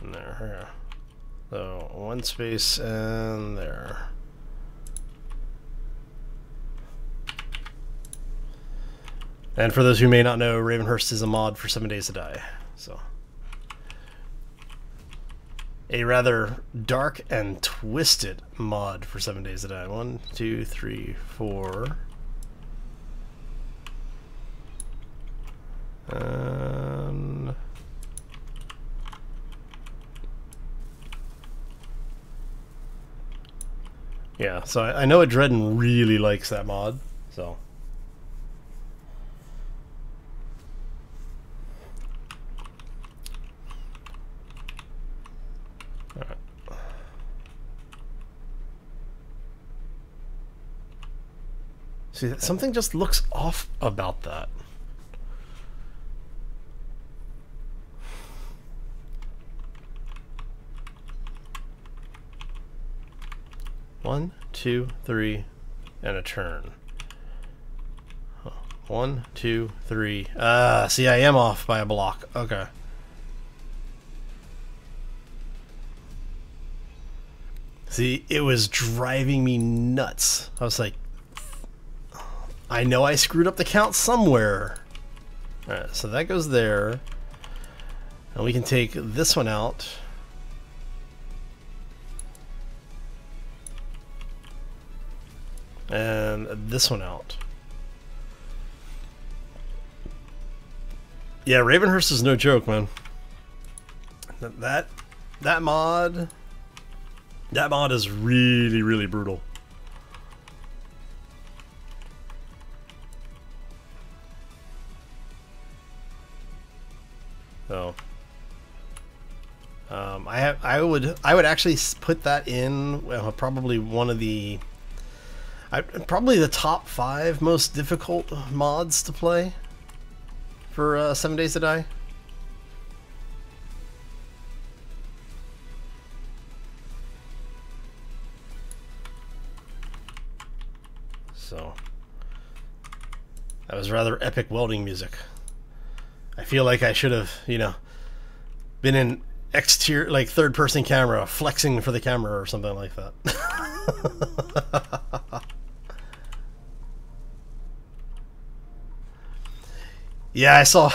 [SPEAKER 1] and there. So 1 space and there. And for those who may not know, Ravenhurst is a mod for 7 Days to Die. So a rather dark and twisted mod for 7 Days to Die. 1, 2, 3, 4. And Yeah, so I know Dredden really likes that mod, so. Alright. See, something just looks off about that. One, two, three, and a turn. 1, 2, 3. See, I am off by a block. Okay. See, it was driving me nuts. I was like, I know I screwed up the count somewhere. Alright, so that goes there. And we can take this one out. And this one out. Yeah, Ravenhurst is no joke, man. That mod is really, really brutal. So I would actually put that in probably one of the probably the top 5 most difficult mods to play for 7 Days to Die. So that was rather epic welding music. I feel like I should have, you know, been in exterior, like third-person camera, flexing for the camera or something like that. Yeah, I saw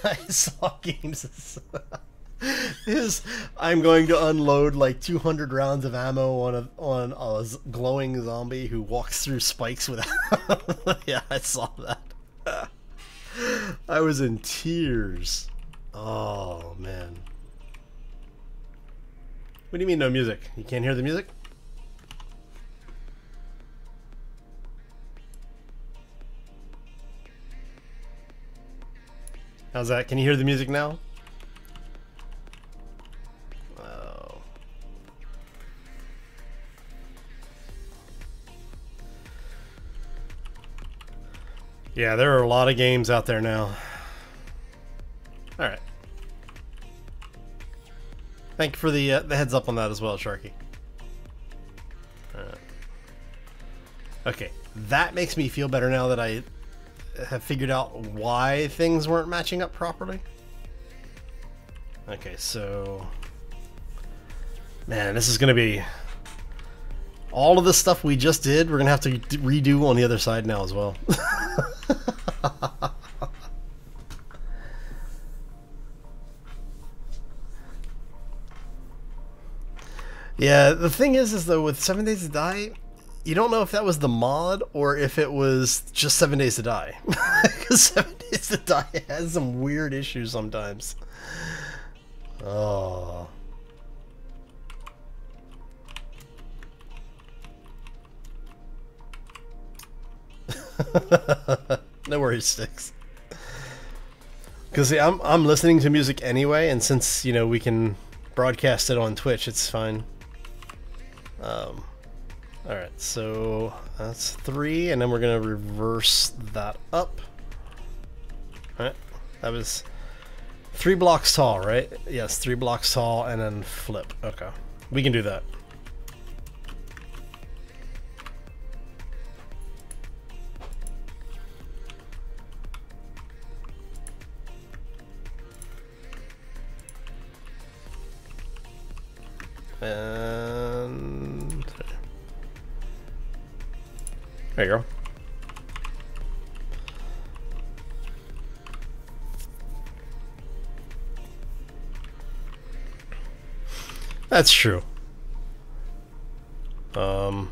[SPEAKER 1] I saw games. I'm going to unload like 200 rounds of ammo on a glowing zombie who walks through spikes without. Yeah, I saw that. I was in tears. Oh man. What do you mean no music? You can't hear the music? How's that? Can you hear the music now? Oh. Yeah, there are a lot of games out there now. Alright. Thank you for the heads up on that as well, Sharky. Okay, that makes me feel better now that I have figured out why things weren't matching up properly. Okay, so man, this is gonna be all of the stuff we just did. We're gonna have to redo on the other side now as well. Yeah, the thing is though, with 7 Days to Die, you don't know if that was the mod or if it was just 7 Days to Die. Because 7 Days to Die has some weird issues sometimes. Oh. No worries, Sticks. Because I'm listening to music anyway, and since, you know, we can broadcast it on Twitch, it's fine. Alright, so that's 3, and then we're going to reverse that up. Alright, that was 3 blocks tall, right? Yes, 3 blocks tall, and then flip. Okay, we can do that. And there you go. That's true. I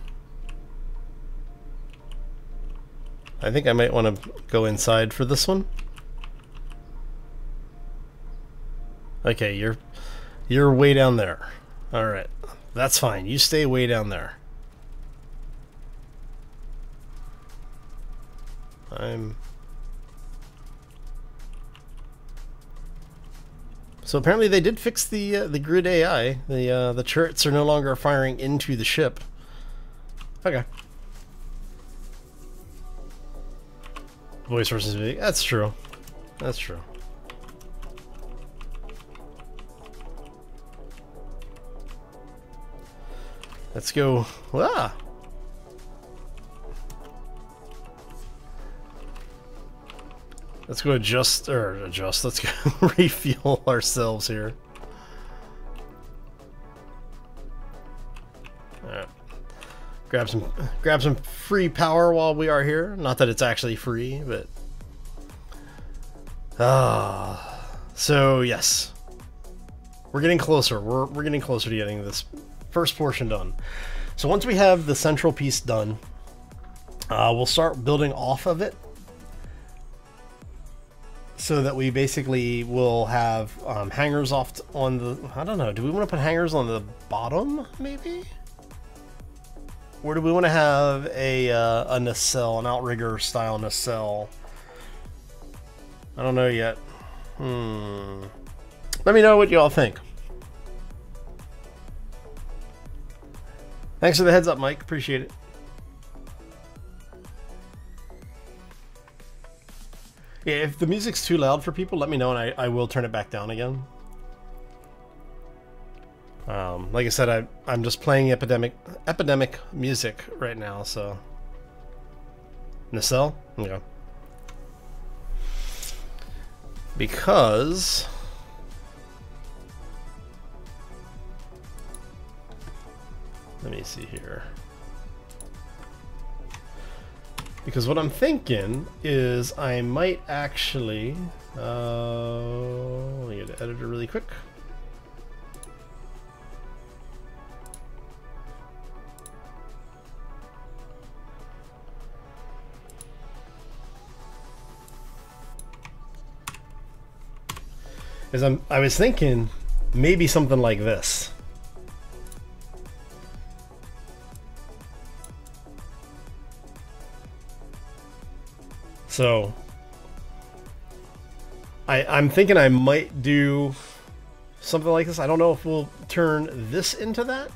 [SPEAKER 1] think I might want to go inside for this one. Okay, you're way down there. All right, that's fine. You stay way down there. So apparently they did fix the grid AI. The turrets are no longer firing into the ship. Okay. Voice versus video. That's true. That's true. Let's go. Ah. Let's go adjust. Let's go refuel ourselves here. All right. Grab some free power while we are here. Not that it's actually free, but so yes, we're getting closer. We're getting closer to getting this first portion done. So once we have the central piece done, we'll start building off of it, so that we basically will have hangers off on the. I don't know. Do we want to put hangers on the bottom, maybe? Or do we want to have a nacelle, an outrigger style nacelle? I don't know yet. Let me know what y'all think. Thanks for the heads up, Mike. Appreciate it. Yeah, if the music's too loud for people, let me know and I will turn it back down again. Like I said, I'm just playing epidemic music right now, so. Nacelle? Yeah. Because let me see here. Because what I'm thinking is I might actually let me get the editor really quick. I was thinking maybe something like this. So I'm thinking I might do something like this. I don't know if we'll turn this into that.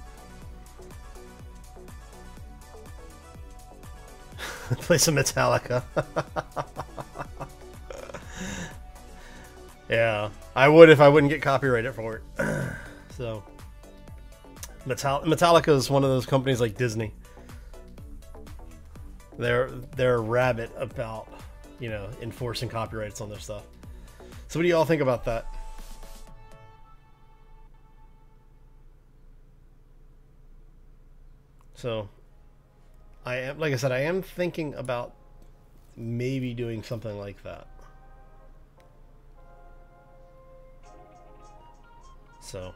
[SPEAKER 1] Play some Metallica. Yeah, I would if I wouldn't get copyrighted for it. So, Metallica is one of those companies like Disney. They're rabid about, you know, enforcing copyrights on their stuff. So what do y'all think about that? So, like I said, I am thinking about maybe doing something like that. So,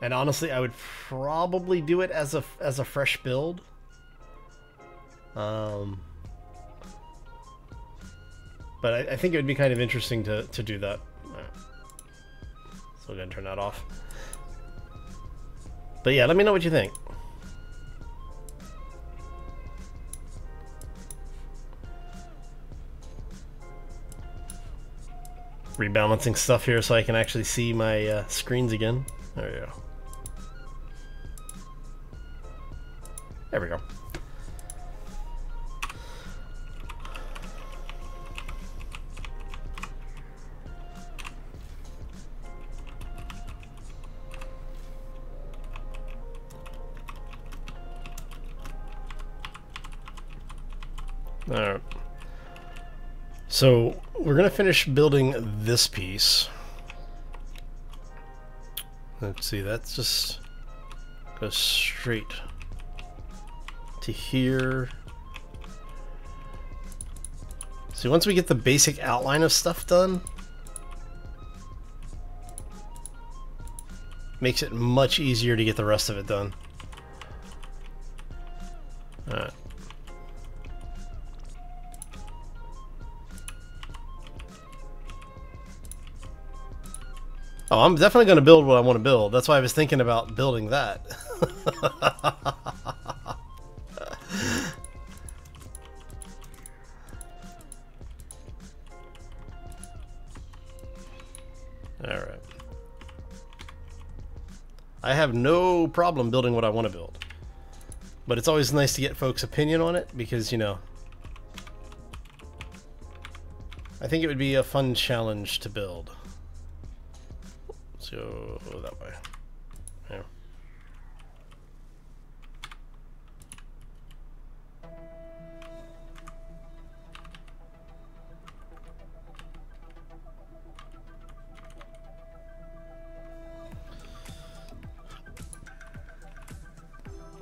[SPEAKER 1] and honestly, I would probably do it as a fresh build. But I think it would be kind of interesting to do that. Right. So we're gonna turn that off. But yeah, let me know what you think. Rebalancing stuff here so I can actually see my screens again. There we go. There we go. Alright. So we're going to finish building this piece. Let's see, that's just goes straight to here. See, once we get the basic outline of stuff done, makes it much easier to get the rest of it done. Alright. Oh, I'm definitely going to build what I want to build. That's why I was thinking about building that. I have no problem building what I want to build. But it's always nice to get folks' opinion on it because, you know, I think it would be a fun challenge to build. Let's go that way. Yeah.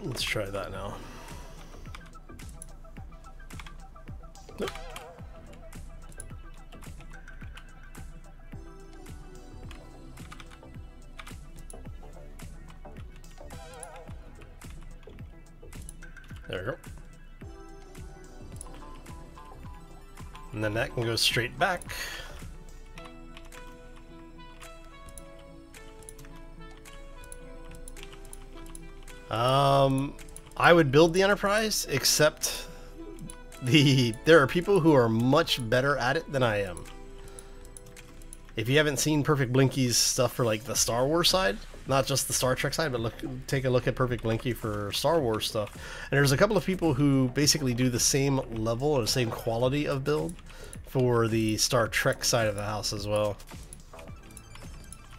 [SPEAKER 1] Let's try that now. Nope. There we go. And then that can go straight back. I would build the Enterprise, except there are people who are much better at it than I am. If you haven't seen Perfect Blinky's stuff for like the Star Wars side, not just the Star Trek side, but take a look at Perfect Blinky for Star Wars stuff. And there's a couple of people who basically do the same level or the same quality of build for the Star Trek side of the house as well.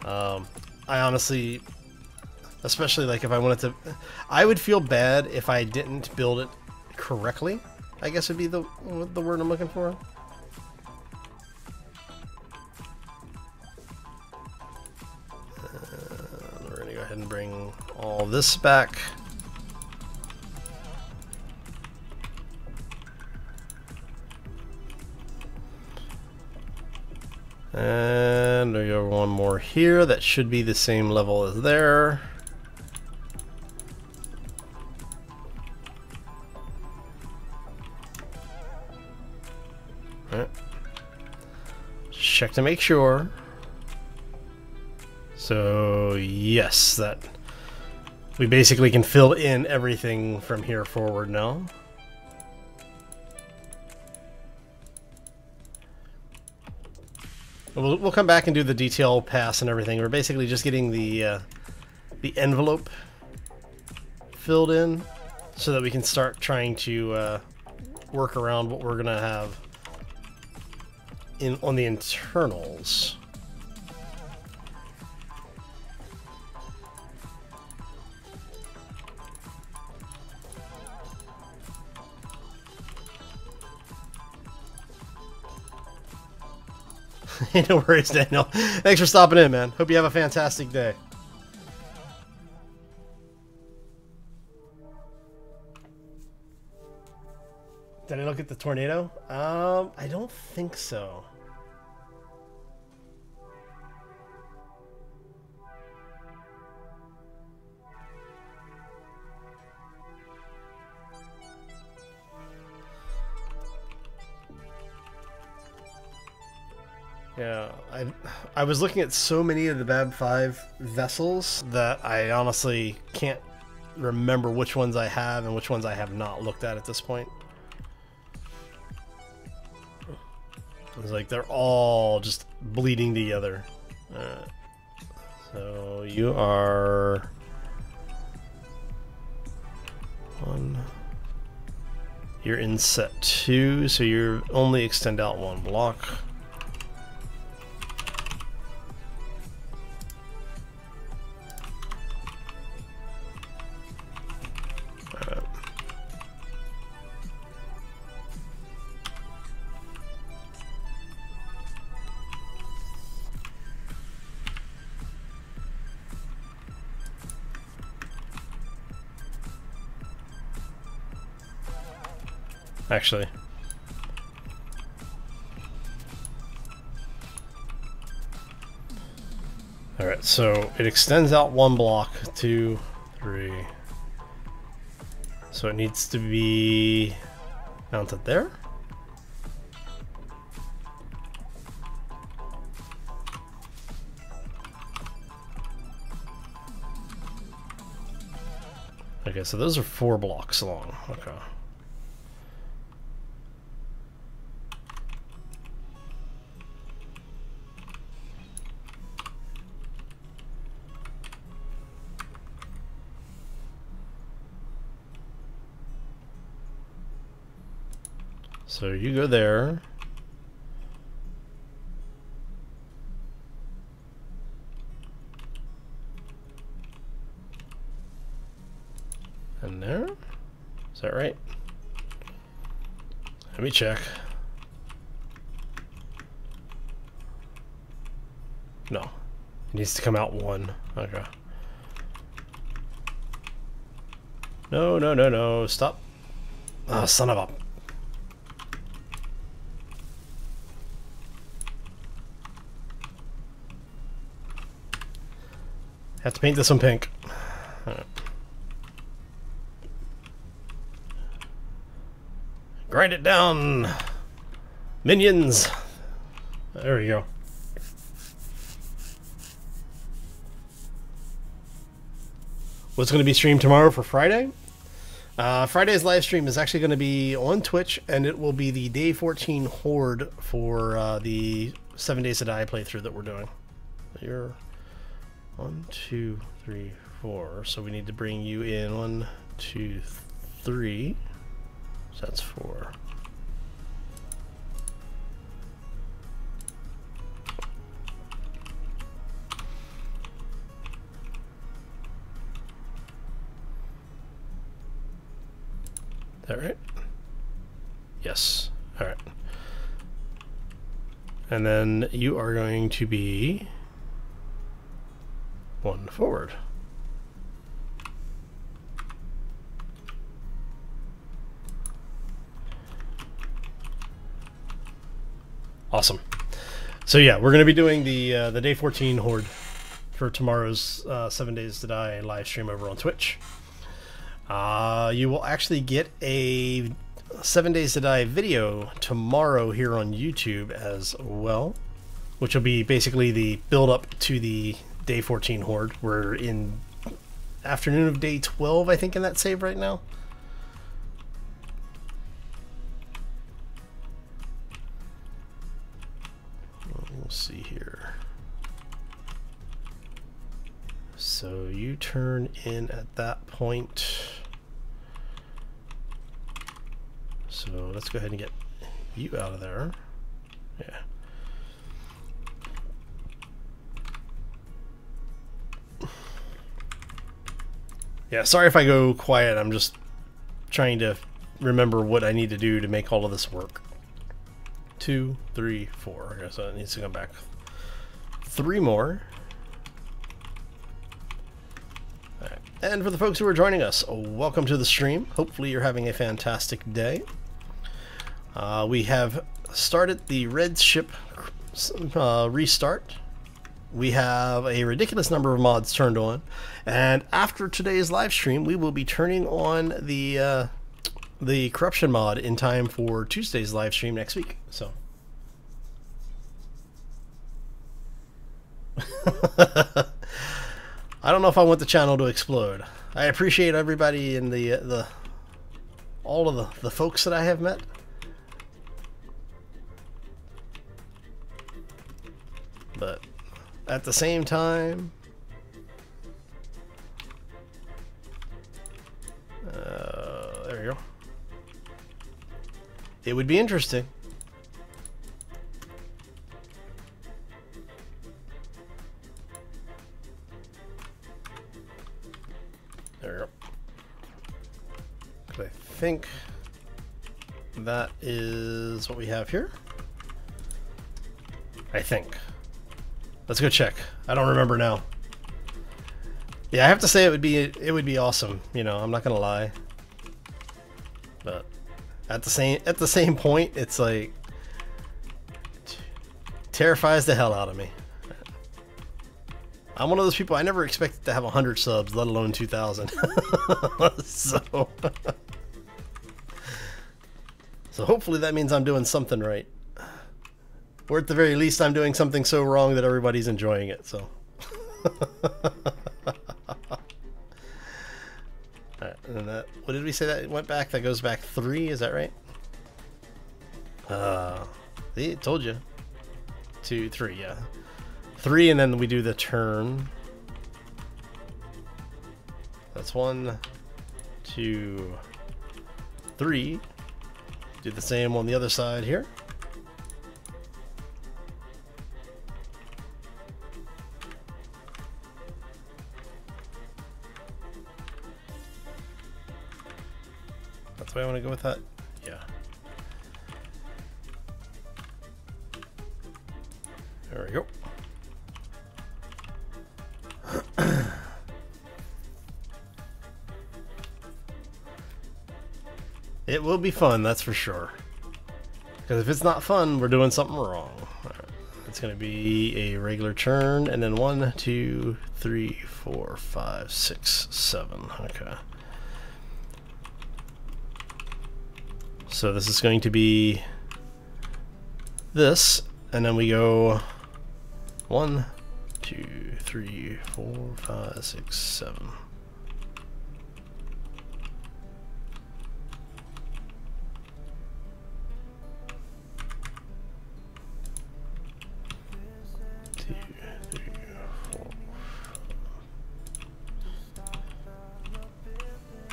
[SPEAKER 1] I honestly, especially like if I wanted to, I would feel bad if I didn't build it correctly, I guess would be the word I'm looking for. We're gonna go ahead and bring all this back. And we go one more here that should be the same level as there. All right. Check to make sure. So yes, that we basically can fill in everything from here forward now. We'll come back and do the detail pass and everything. We're basically just getting the envelope filled in so that we can start trying to work around what we're gonna have on the internals. No worries, Daniel. Thanks for stopping in, man. Hope you have a fantastic day. Did I look at the tornado? I don't think so. Yeah, I was looking at so many of the BAB 5 vessels that I honestly can't remember which ones I have and which ones I have not looked at this point. It's like they're all just bleeding together. So you are one. You're in set 2, so you only extend out one block. Actually, all right, so it extends out one block, 2, 3, so it needs to be mounted there. Okay, so those are 4 blocks long. Okay. So you go there. And there? Is that right? Let me check. No. It needs to come out one. Okay. No, no, no, no. Stop. Ah, son of a... Have to paint this one pink. Right. Grind it down. Minions. There we go. What's going to be streamed tomorrow for Friday? Friday's live stream is actually going to be on Twitch, and it will be the Day 14 Horde for the 7 Days to Die playthrough that we're doing. You're 1, 2, 3, 4. So we need to bring you in 1, 2, 3. So that's 4. Is that right? Yes. All right. And then you are going to be 1 forward. Awesome. So yeah, we're going to be doing the Day 14 Horde for tomorrow's 7 Days to Die live stream over on Twitch. You will actually get a 7 Days to Die video tomorrow here on YouTube as well, which will be basically the build up to the Day 14 Horde. We're in afternoon of Day 12, I think, in that save right now. We'll see here. So you turn in at that point. So let's go ahead and get you out of there. Yeah. Yeah, sorry if I go quiet. I'm just trying to remember what I need to do to make all of this work. 2, 3, 4. Okay, so it needs to come back 3 more. All right. And for the folks who are joining us, welcome to the stream. Hopefully you're having a fantastic day. We have started the Red Ship restart. We have a ridiculous number of mods turned on, and after today's live stream, we will be turning on the corruption mod in time for Tuesday's live stream next week. So, I don't know if I want the channel to explode. I appreciate everybody and all of the folks that I have met. But at the same time, there we go. It would be interesting. There we go. 'Cause I think that is what we have here. I think. Let's go check. I don't remember now. Yeah, I have to say it would be awesome. You know, I'm not gonna lie. But at the same point, it's like terrifies the hell out of me. I'm one of those people. I never expected to have 100 subs, let alone 2,000. So hopefully that means I'm doing something right. Or at the very least, I'm doing something so wrong that everybody's enjoying it, so. Alright, and then that, what did we say that went back? That goes back 3, is that right? See, told you. 2, 3, yeah. 3, and then we do the turn. That's 1, 2, 3. Do the same on the other side here. That's why I want to go with that. Yeah. There we go. It will be fun, that's for sure. Because if it's not fun, we're doing something wrong. Right. It's going to be a regular turn, and then 1, 2, 3, 4, 5, 6, 7. Okay. So this is going to be this, and then we go 1, 2, 3, 4, 5, 6, 7.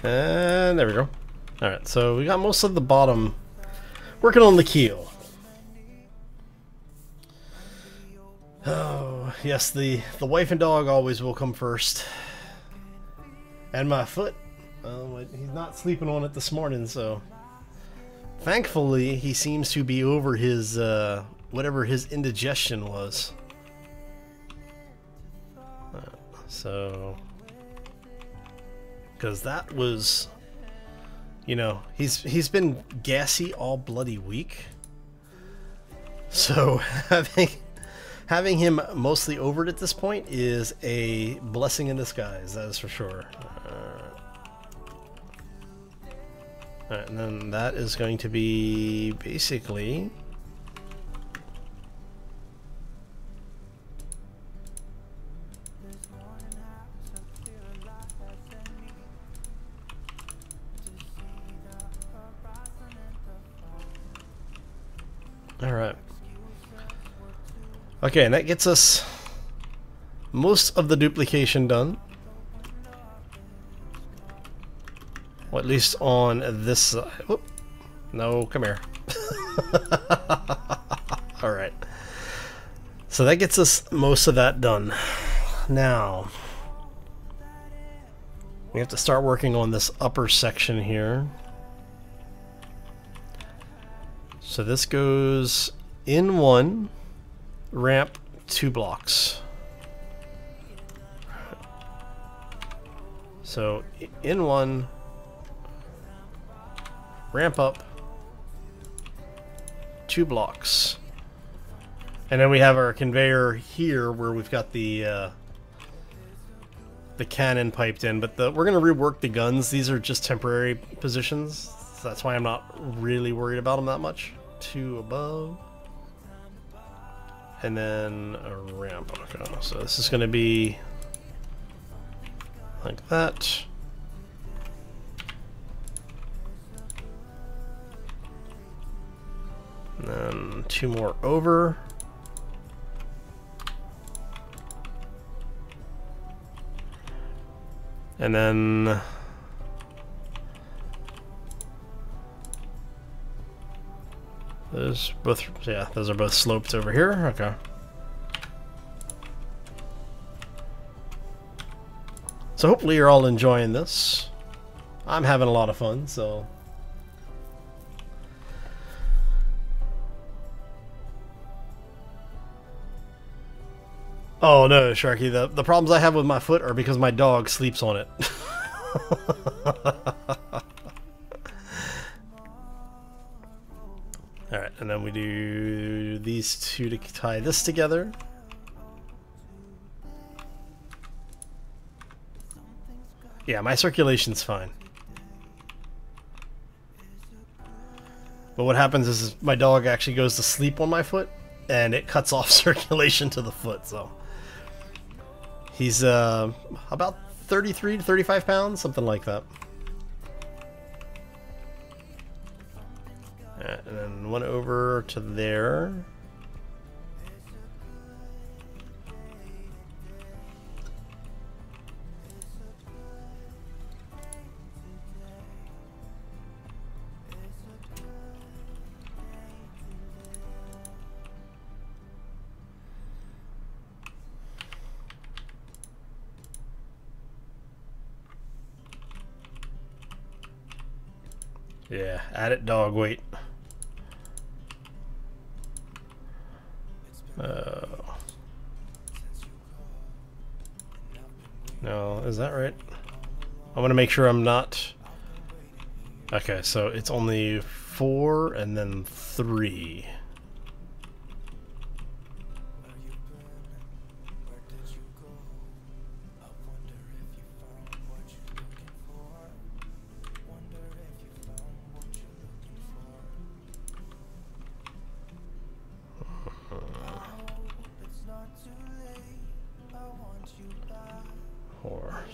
[SPEAKER 1] And there we go. Alright, so we got most of the bottom working on the keel. Oh, yes, the wife and dog always will come first. And my foot. He's not sleeping on it this morning, so... Thankfully, he seems to be over his, whatever his indigestion was. So... Because that was, you know, he's been gassy all bloody week. So having him mostly over it at this point is a blessing in disguise, that is for sure. Alright, and then that is going to be basically... Alright. Okay, and that gets us most of the duplication done. Well, at least on this side. Whoop. No, come here. Alright. So that gets us most of that done. Now, we have to start working on this upper section here. So this goes in 1, ramp 2 blocks. So in 1, ramp up 2 blocks. And then we have our conveyor here where we've got the cannon piped in, but we're going to rework the guns. These are just temporary positions, so that's why I'm not really worried about them that much. 2 above, and then a ramp. Okay, so this is going to be like that. And then 2 more over. And then those both, yeah, those are both sloped over here. Okay. So hopefully you're all enjoying this. I'm having a lot of fun, so. Oh no, Sharky, the problems I have with my foot are because my dog sleeps on it. Alright, and then we do these 2 to tie this together. Yeah, my circulation's fine. But what happens is my dog actually goes to sleep on my foot, and it cuts off circulation to the foot, so... He's about 33 to 35 pounds, something like that. And then 1 over to there. Yeah, added dog weight. No, is that right? I want to make sure I'm not... Okay, so it's only 4 and then 3.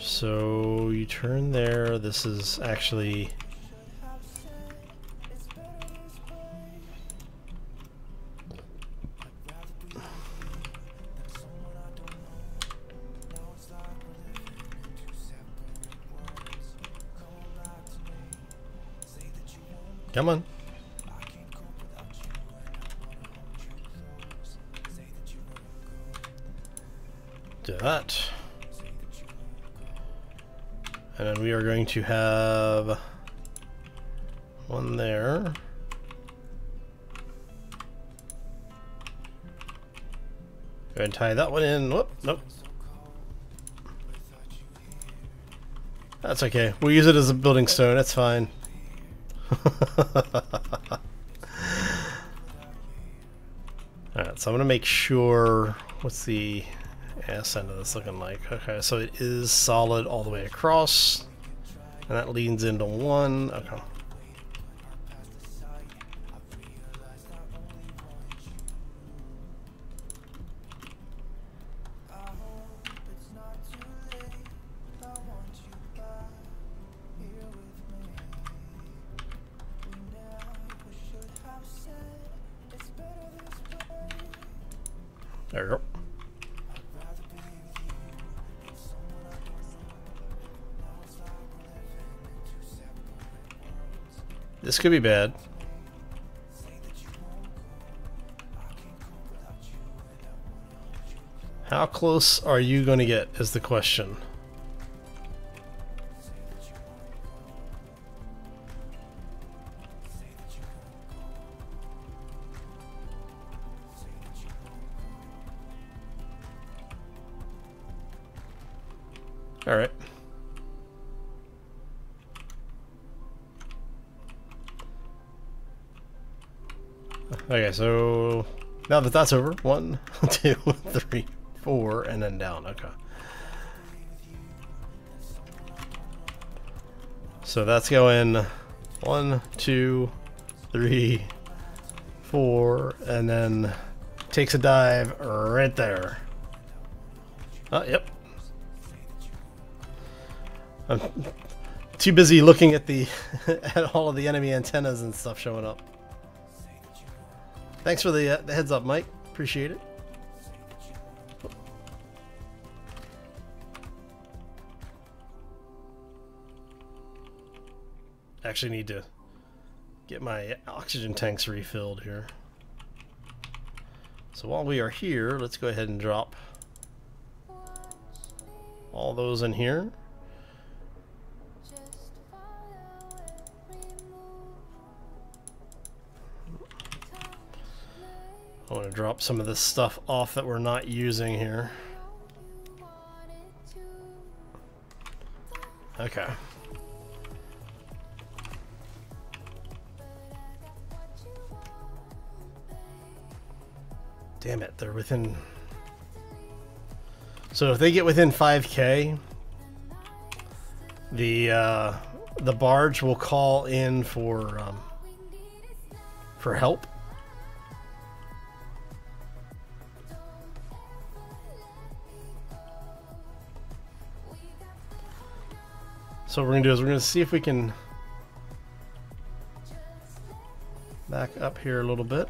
[SPEAKER 1] So you turn there. This is actually... Come on. Do that. And then we are going to have one there. Go ahead and tie that one in. Whoop, nope. That's okay. We'll use it as a building stone. That's fine. Alright, so I'm going to make sure... What's the ass end of this looking like? Okay, so it is solid all the way across. And that leans into 1. Okay. There we go. This could be bad. How close are you going to get is the question. All right. Okay, so now that that's over, 1, 2, 3, 4, and then down. Okay. So that's going 1, 2, 3, 4, and then takes a dive right there. Oh, yep. I'm too busy looking at the at all of the enemy antennas and stuff showing up. Thanks for the heads up, Mike. Appreciate it. Actually need to get my oxygen tanks refilled here. So while we are here, let's go ahead and drop all those in here. I want to drop some of this stuff off that we're not using here. Okay. Damn it, they're within... So if they get within 5K, the barge will call in for help. So what we're gonna do is we're gonna see if we can back up here a little bit.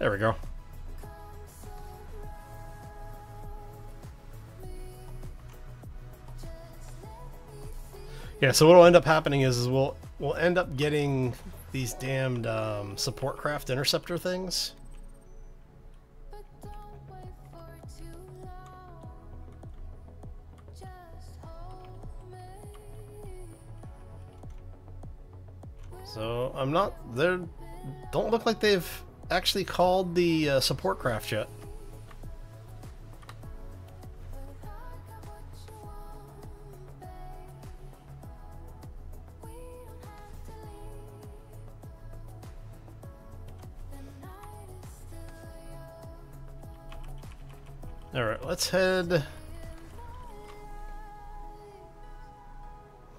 [SPEAKER 1] There we go. Yeah, so what will end up happening is we'll end up getting these damned support craft interceptor things. So I'm not there. Don't look like they've actually called the support craft yet. All right, let's head.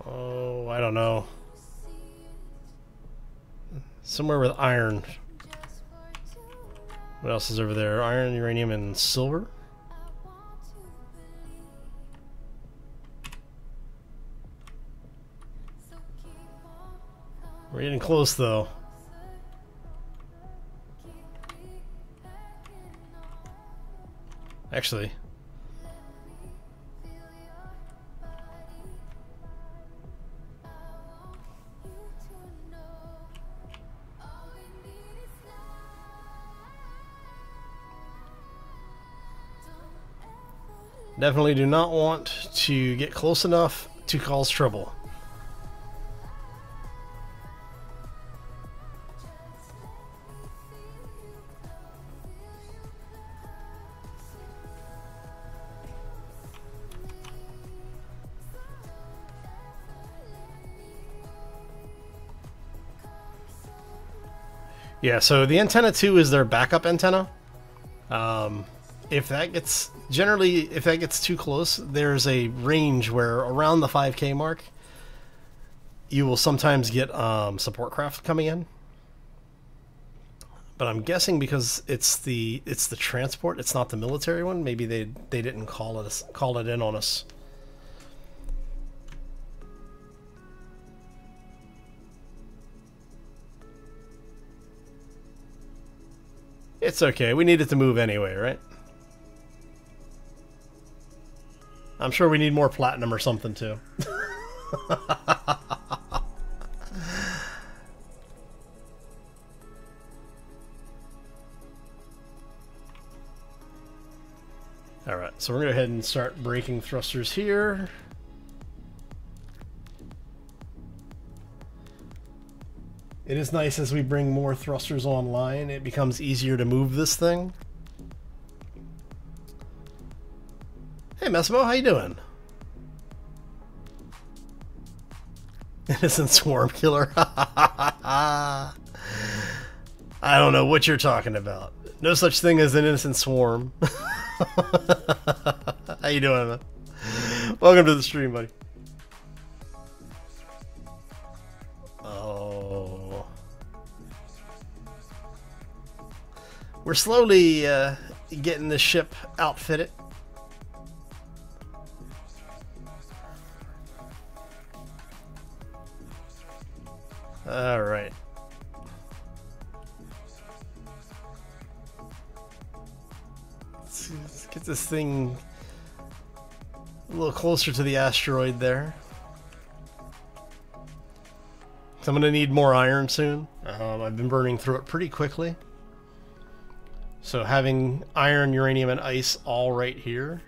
[SPEAKER 1] Oh, I don't know. Somewhere with iron. What else is over there? Iron, uranium, and silver? We're getting close, though. Actually. Definitely do not want to get close enough to cause trouble. Yeah, so the antenna 2 is their backup antenna. If that gets too close, there's a range where around the 5K mark, you will sometimes get support craft coming in. But I'm guessing because it's the transport, it's not the military one. Maybe they didn't call it in on us. It's okay. We need it to move anyway, right? I'm sure we need more platinum or something too. Alright, so we're going to go ahead and start breaking thrusters here. It is nice as we bring more thrusters online, it becomes easier to move this thing. Hey Massimo, how you doing? Innocent swarm killer. I don't know what you're talking about. No such thing as an innocent swarm. How you doing, man? Welcome to the stream, buddy. Oh. We're slowly getting the ship outfitted. All right. Let's get this thing a little closer to the asteroid there. So I'm going to need more iron soon. I've been burning through it pretty quickly. So having iron, uranium, and ice all right here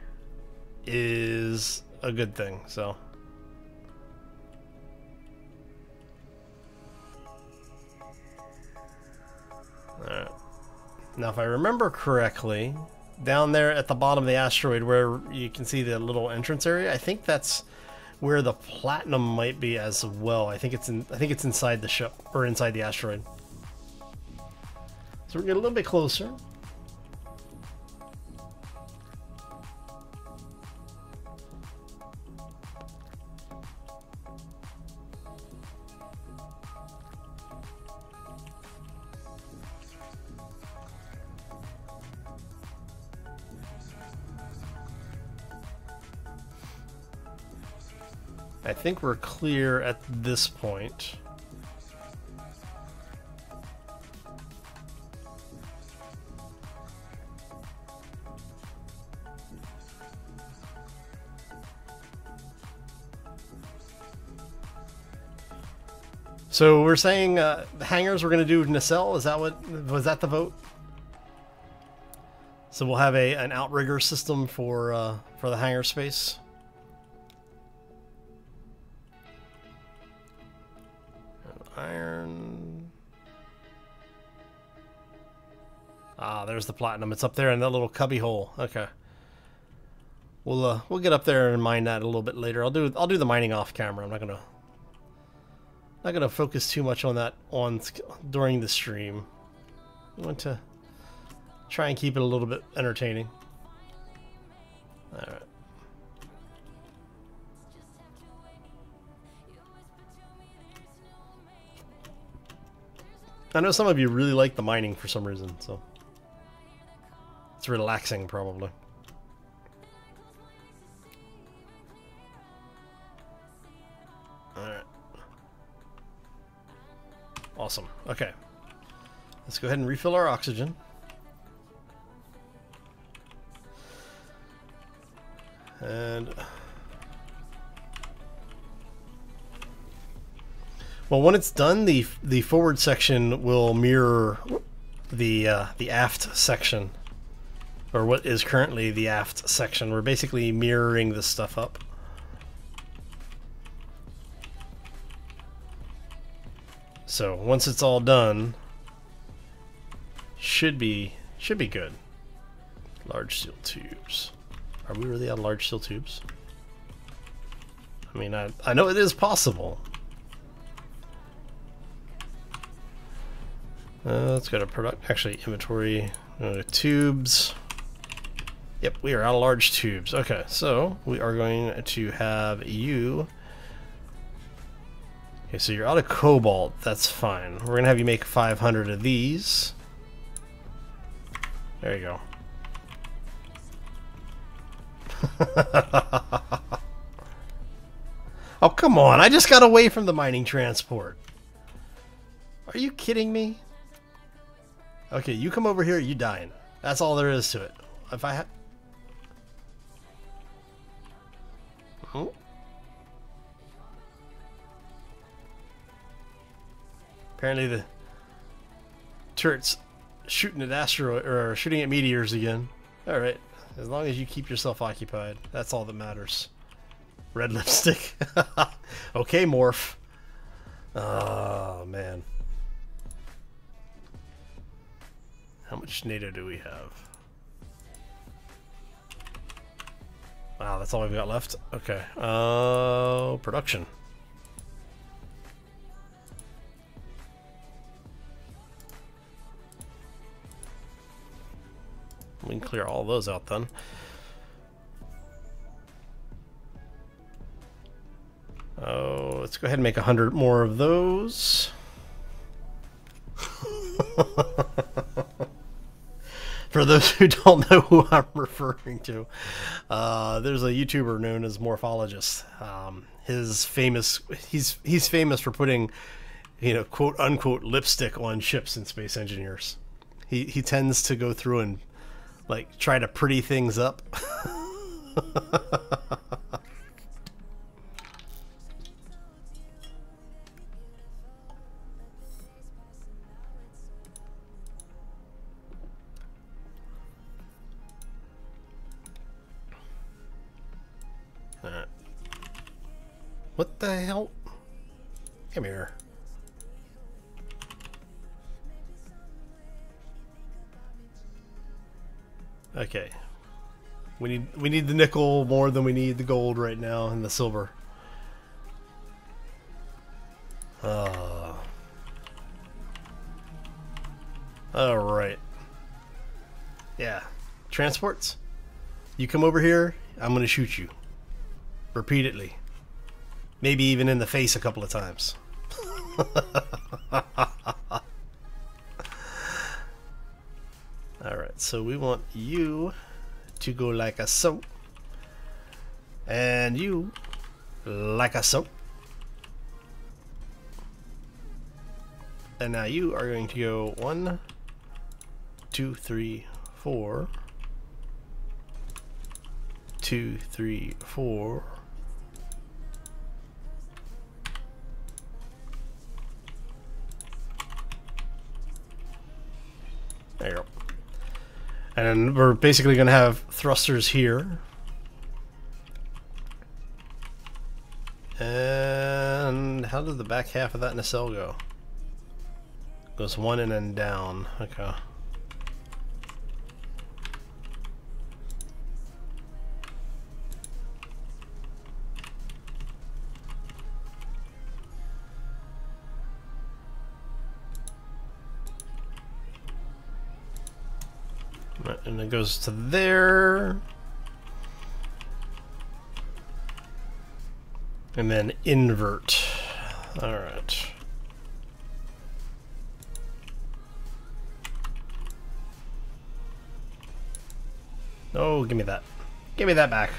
[SPEAKER 1] is a good thing. So. Alright. Now if I remember correctly, down there at the bottom of the asteroid where you can see the little entrance area, I think that's where the platinum might be as well. I think it's inside the ship, or inside the asteroid. So we're getting a little bit closer. I think we're clear at this point. So we're saying the hangars we're going to do nacelle. Is that what was that the vote? So we'll have an outrigger system for the hangar space. Iron. Ah, there's the platinum. It's up there in that little cubby hole. Okay. We'll get up there and mine that a little bit later. I'll do the mining off camera. I'm not gonna focus too much on that during the stream. I want to try and keep it a little bit entertaining. All right. I know some of you really like the mining for some reason, so it's relaxing probably. Alright. Awesome. Okay. Let's go ahead and refill our oxygen. And well, when it's done, the forward section will mirror the aft section, or what is currently the aft section. We're basically mirroring this stuff up. So once it's all done, should be good. Large steel tubes. Are we really on large steel tubes? I mean, I know it is possible. Let's go to product. Actually, inventory. Tubes. Yep, we are out of large tubes. Okay, so we are going to have you. Okay, so you're out of cobalt. That's fine. We're gonna have you make 500 of these. There you go. Oh, come on. I just got away from the mining transport. Are you kidding me? Okay, you come over here, you dying. That's all there is to it. If I have... Oh. Apparently the turret's shooting at asteroid or shooting at meteors again. Alright. As long as you keep yourself occupied, that's all that matters. Red lipstick. Okay, Morph. Oh, man. How much NATO do we have? Wow, that's all we've got left? Okay. Production. We can clear all those out then. Oh, let's go ahead and make 100 more of those. For those who don't know who I'm referring to, there's a YouTuber known as Morphologist. He's famous for putting, you know, quote unquote lipstick on ships in Space Engineers. He tends to go through and like try to pretty things up. What the hell? Come here. Okay. We need the nickel more than we need the gold right now and the silver. All right. Yeah. Transports. You come over here, I'm going to shoot you. Repeatedly. Maybe even in the face a couple of times. Alright, so we want you to go like a so. And you like a so. And now you are going to go 1, 2, 3, 4. 2, 3, 4. There you go. And we're basically going to have thrusters here. And how does the back half of that nacelle go? Goes one and then down. Okay. Right, and it goes to there. And then invert. Alright. Oh, give me that. Give me that back.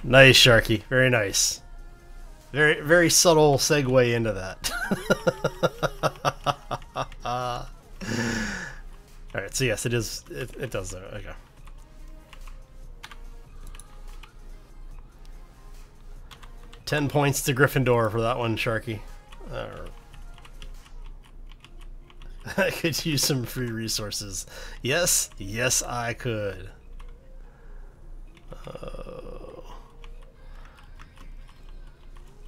[SPEAKER 1] Nice, Sharky. Very nice. Very, very subtle segue into that. Alright, so yes, it is. It does though. Okay. $10 points to Gryffindor for that one, Sharky. I could use some free resources. Yes, yes, I could.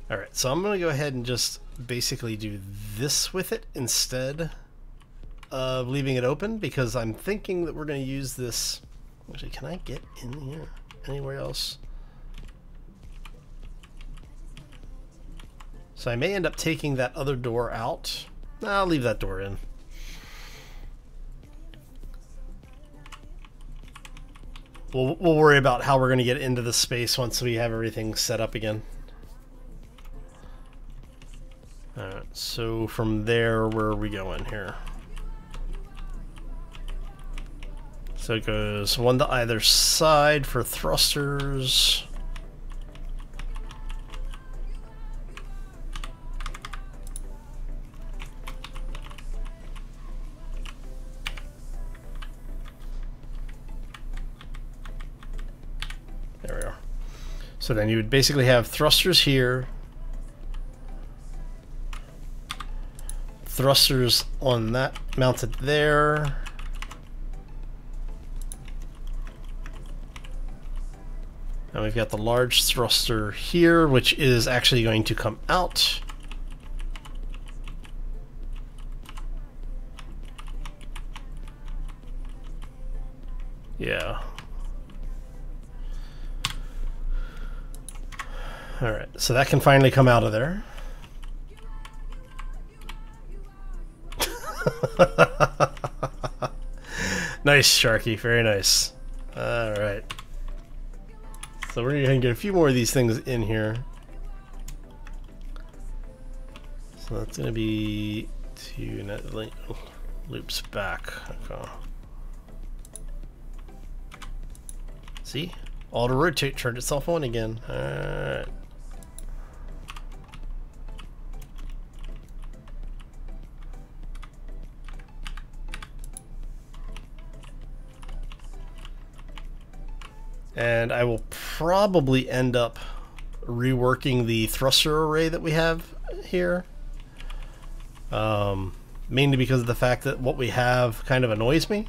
[SPEAKER 1] Alright, so I'm going to go ahead and just basically do this with it instead of leaving it open, because I'm thinking that we're going to use this. Actually, can I get in here anywhere else? So I may end up taking that other door out. I'll leave that door in. We'll worry about how we're going to get into the space once we have everything set up again. Alright, so from there, where are we going here? So it goes one to either side for thrusters. There we are. So then you would basically have thrusters here, thrusters on that mounted there, and we've got the large thruster here, which is actually going to come out. Yeah. Alright, so that can finally come out of there. Nice, Sharky. Very nice. Alright. So we're going to get a few more of these things in here. So that's going to be 2 net loops back. Okay. See? Auto rotate turned itself on again. Alright. And I will probably end up reworking the thruster array that we have here. Mainly because of the fact that what we have kind of annoys me.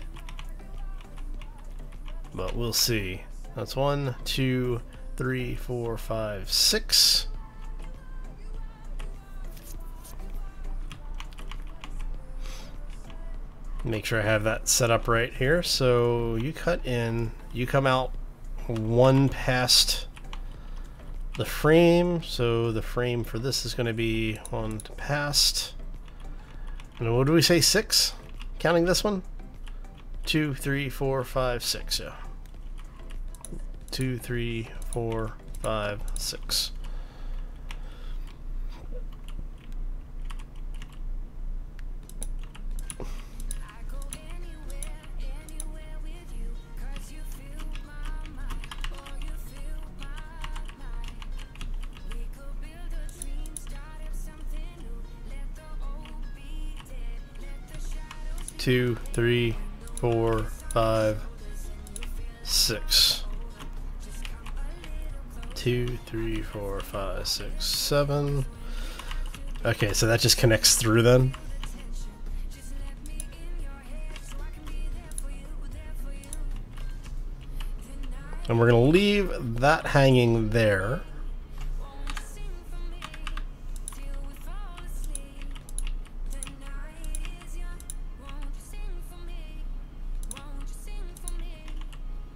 [SPEAKER 1] But we'll see. That's 1, 2, 3, 4, 5, 6. Make sure I have that set up right here. So you cut in, you come out one past the frame, so the frame for this is going to be one past, and what do we say, 6? Counting this one? 2, 3, 4, 5, 6, yeah. 2, 3, 4, 5, 6. Two, 3, 4, 5, 6. 2, 3, 4, 5, 6, 7. Okay, so that just connects through then. And we're going to leave that hanging there.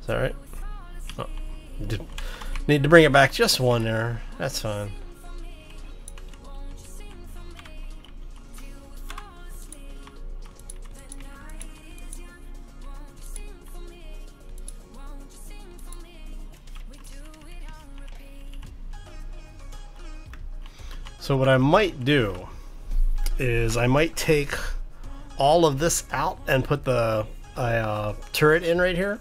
[SPEAKER 1] Is that right? Oh, need to bring it back just one there. That's fine. So what I might do is I might take all of this out and put the turret in right here.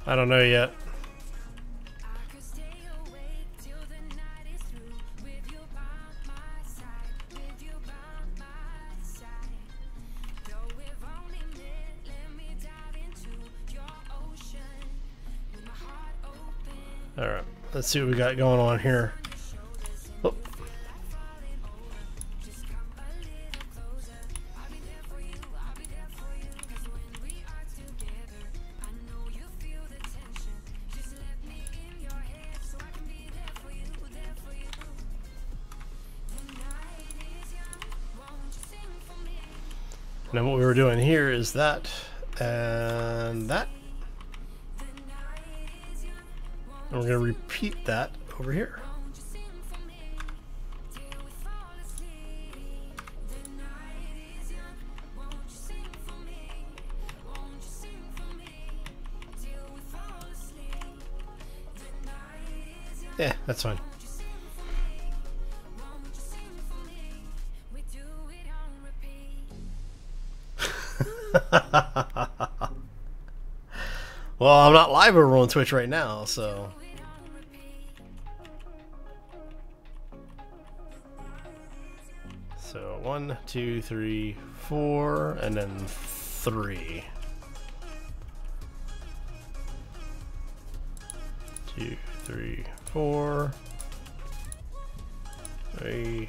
[SPEAKER 1] I don't know yet. Alright, let's see what we got going on here. Oh. Now what we were doing here is that and that. And we're going to repeat that over here. Yeah, that's fine. Well, I'm not live over on Twitch right now, so... So 1, 2, 3, 4, and then 3. 2, 3, 4, 3.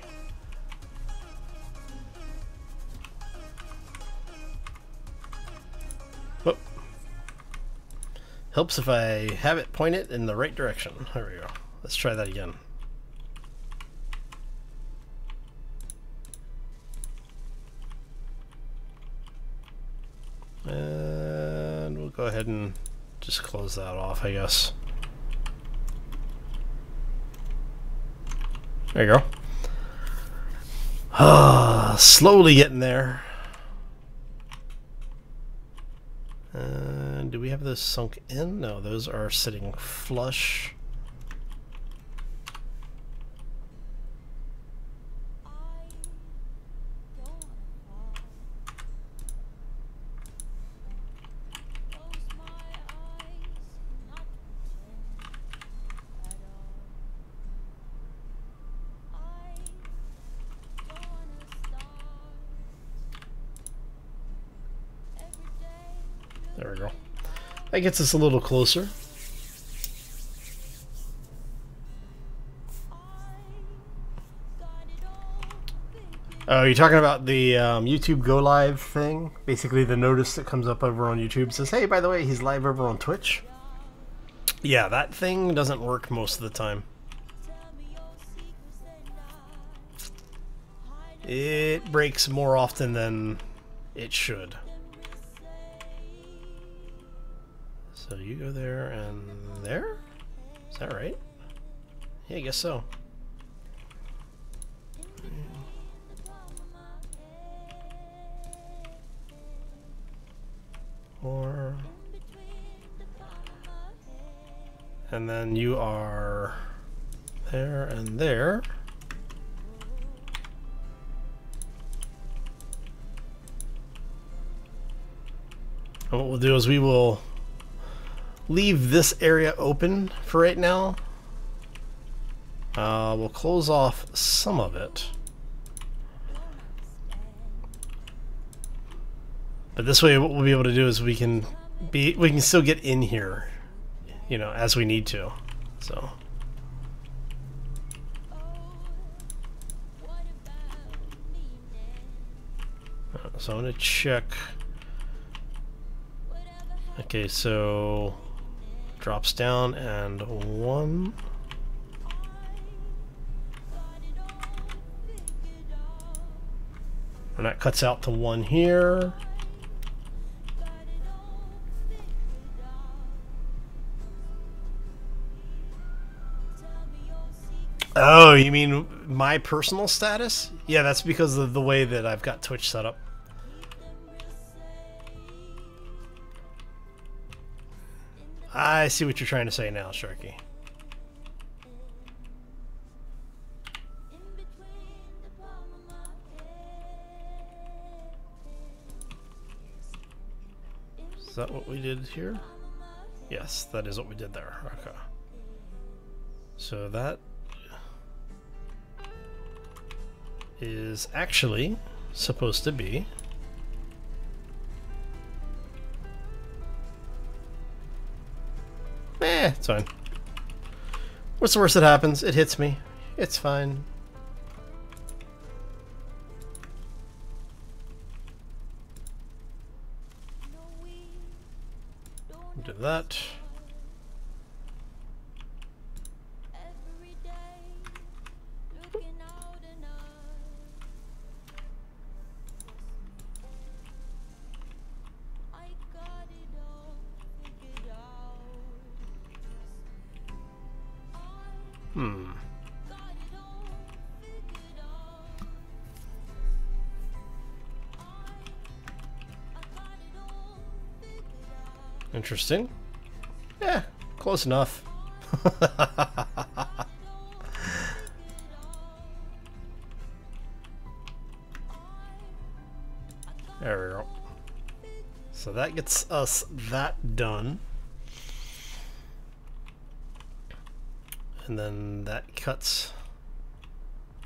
[SPEAKER 1] Whoop. Helps if I have it point it in the right direction. There we go. Let's try that again. And we'll go ahead and just close that off, I guess. There you go. Slowly getting there. And do we have those sunk in? No, those are sitting flush. There we go. That gets us a little closer. Oh, you're talking about the YouTube Go Live thing? Basically the notice that comes up over on YouTube says, hey, by the way, he's live over on Twitch. Yeah, that thing doesn't work most of the time. It breaks more often than it should. So you go there and there? Is that right? Yeah, I guess so. Or... and then you are there and there. And what we'll do is we will leave this area open for right now. We'll close off some of it. But this way what we'll be able to do is we can still get in here, you know, as we need to. So So I'm gonna check. Okay, so drops down and 1. And that cuts out to 1 here. Oh, you mean my personal status? Yeah, that's because of the way that I've got Twitch set up. I see what you're trying to say now, Sharky. Is that what we did here? Yes, that is what we did there. Okay. So that is actually supposed to be it's fine. What's the worst that happens? It hits me. It's fine. Do that. Interesting. Yeah, close enough. There we go. So that gets us that done. And then that cuts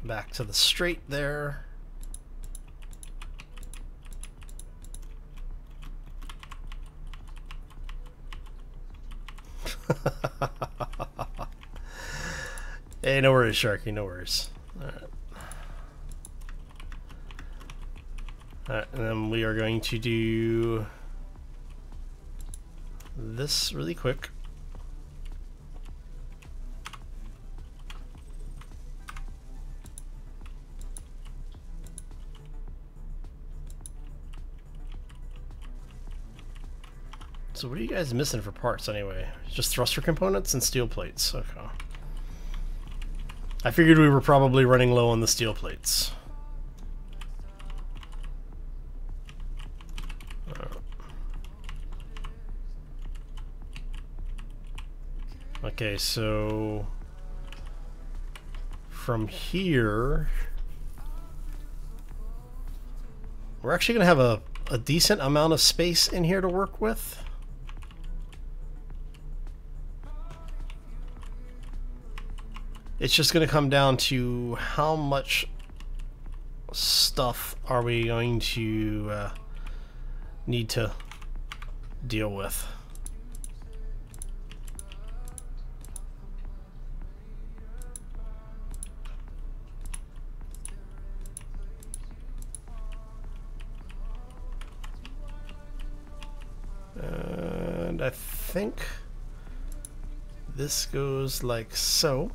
[SPEAKER 1] back to the straight there. Hey, no worries, Sharky, no worries. Alright, and then we are going to do this really quick. So what are you guys missing for parts anyway? Just thruster components and steel plates. Okay. I figured we were probably running low on the steel plates. Okay, so from here we're actually gonna have a decent amount of space in here to work with. It's just going to come down to how much stuff are we going to need to deal with. And I think this goes like so.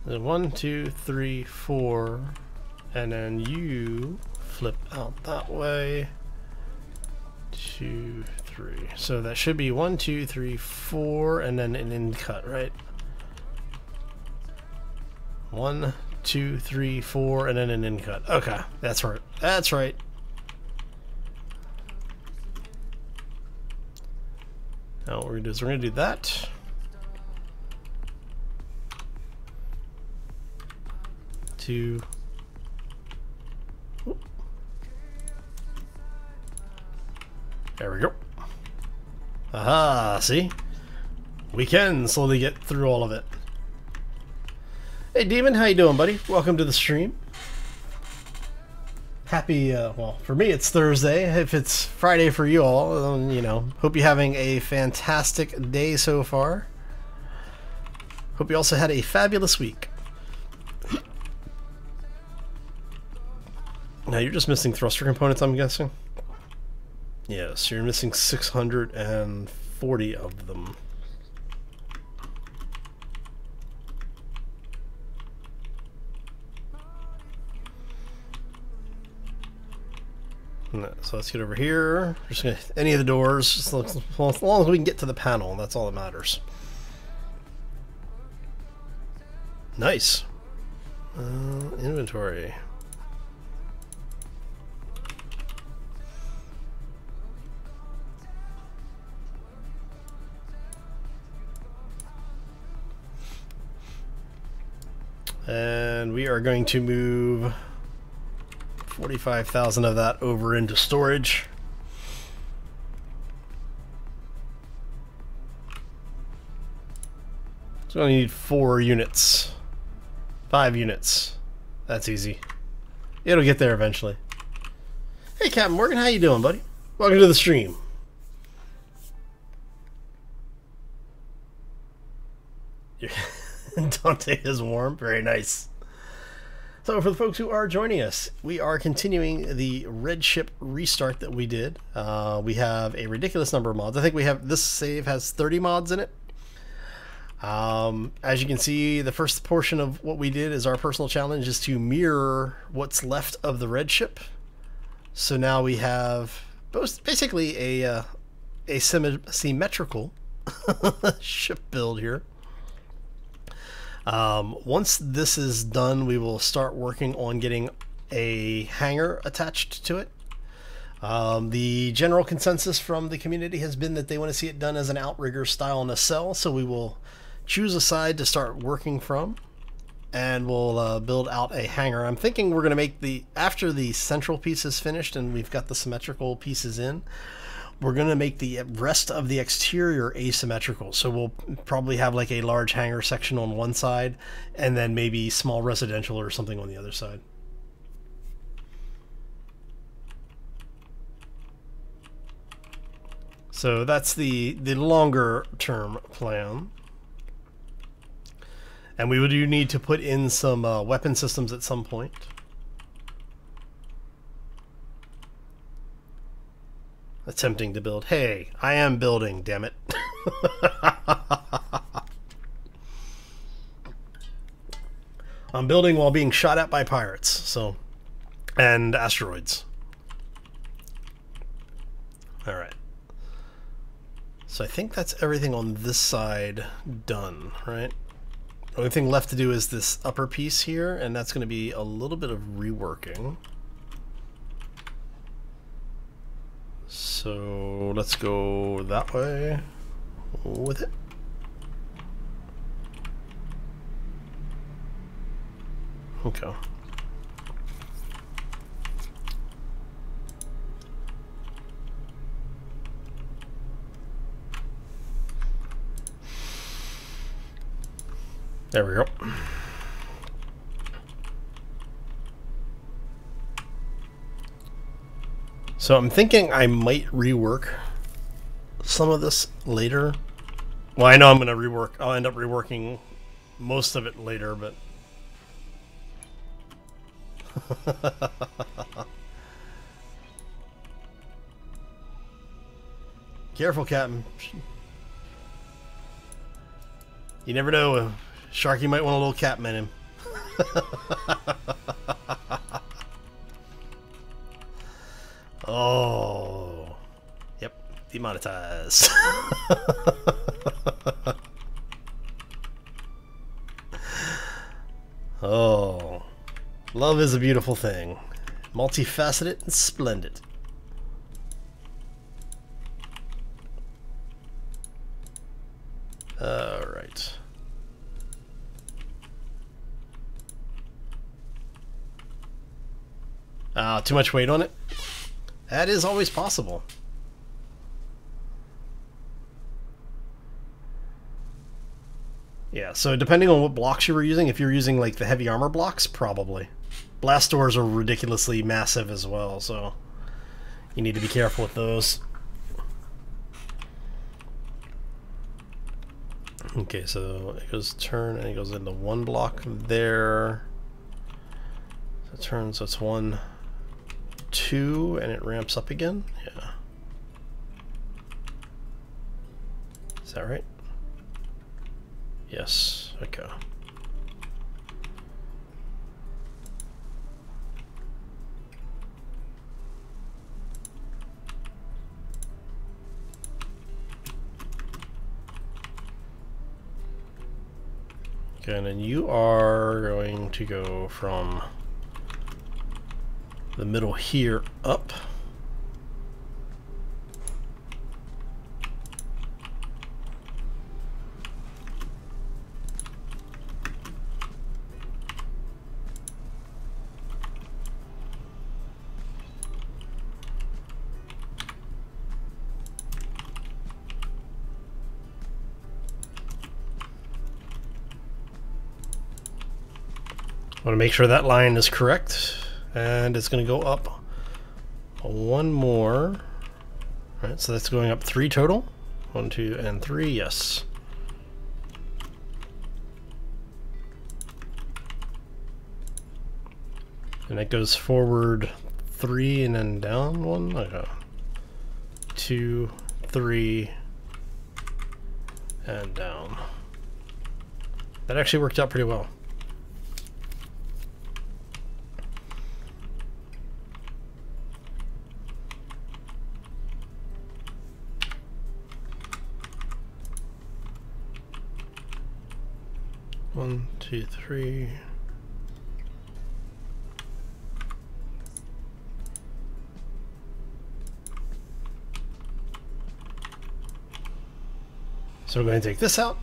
[SPEAKER 1] Then 1, 2, 3, 4, and then you flip out that way. 2, 3. So that should be 1, 2, 3, 4, and then an in cut, right? 1, 2, 3, 4, and then an in cut. Okay, that's right. That's right. Now what we're gonna do is we're gonna do that. There we go. Aha, see? We can slowly get through all of it. Hey Demon, how you doing, buddy? Welcome to the stream. Happy, well, for me it's Thursday. If it's Friday for you all, you know, hope you're having a fantastic day so far. Hope you also had a fabulous week. Now you're just missing thruster components, I'm guessing? Yes, you're missing 640 of them. So let's get over here. Just gonna any of the doors, just as long as we can get to the panel, that's all that matters. Nice. Inventory. And we are going to move 45,000 of that over into storage. So I need 4 units. 5 units. That's easy. It'll get there eventually. Hey Captain Morgan, how you doing, buddy? Welcome to the stream. Dante is warm. Very nice. So for the folks who are joining us, we are continuing the Red Ship restart that we did. We have a ridiculous number of mods. I think we have, this save has 30 mods in it. As you can see, the first portion of what we did is our personal challenge is to mirror what's left of the Red Ship. So now we have basically a symmetrical ship build here. Once this is done, we will start working on getting a hangar attached to it. The general consensus from the community has been that they want to see it done as an outrigger style nacelle, so we will choose a side to start working from, and we'll build out a hangar. I'm thinking we're going to make after the central piece is finished and we've got the symmetrical pieces in, we're going to make the rest of the exterior asymmetrical. So we'll probably have like a large hangar section on one side and then maybe small residential or something on the other side. So that's the longer term plan. And we do need to put in some weapon systems at some point. Attempting to build. Hey, I am building, damn it. I'm building while being shot at by pirates, so, and asteroids. Alright. So I think that's everything on this side done, right? The only thing left to do is this upper piece here, and that's going to be a little bit of reworking. So let's go that way with it. Okay. There we go. So I'm thinking I might rework some of this later. Well, I know I'm going to rework. I'll end up reworking most of it later, but... Careful, Captain. You never know. Sharky might want a little Captain in him. Oh. Yep. Demonetized. Oh. Love is a beautiful thing. Multifaceted and splendid. Alright. Too much weight on it? That is always possible. Yeah, so depending on what blocks you were using, if you're using like the heavy armor blocks, probably. Blast doors are ridiculously massive as well, so you need to be careful with those. Okay, so it goes turn and it goes into one block there. So it turns, so it's 1, 2, and it ramps up again. Yeah. Is that right? Yes. Okay. Okay, and then you are going to go from the middle here up. I want to make sure that line is correct, and it's going to go up one more. All right, so that's going up 3 total. 1, 2, and 3. Yes. And it goes forward 3 and then down 1. Okay. 2, 3, and down. That actually worked out pretty well. One, two, three. So we're going to take this out.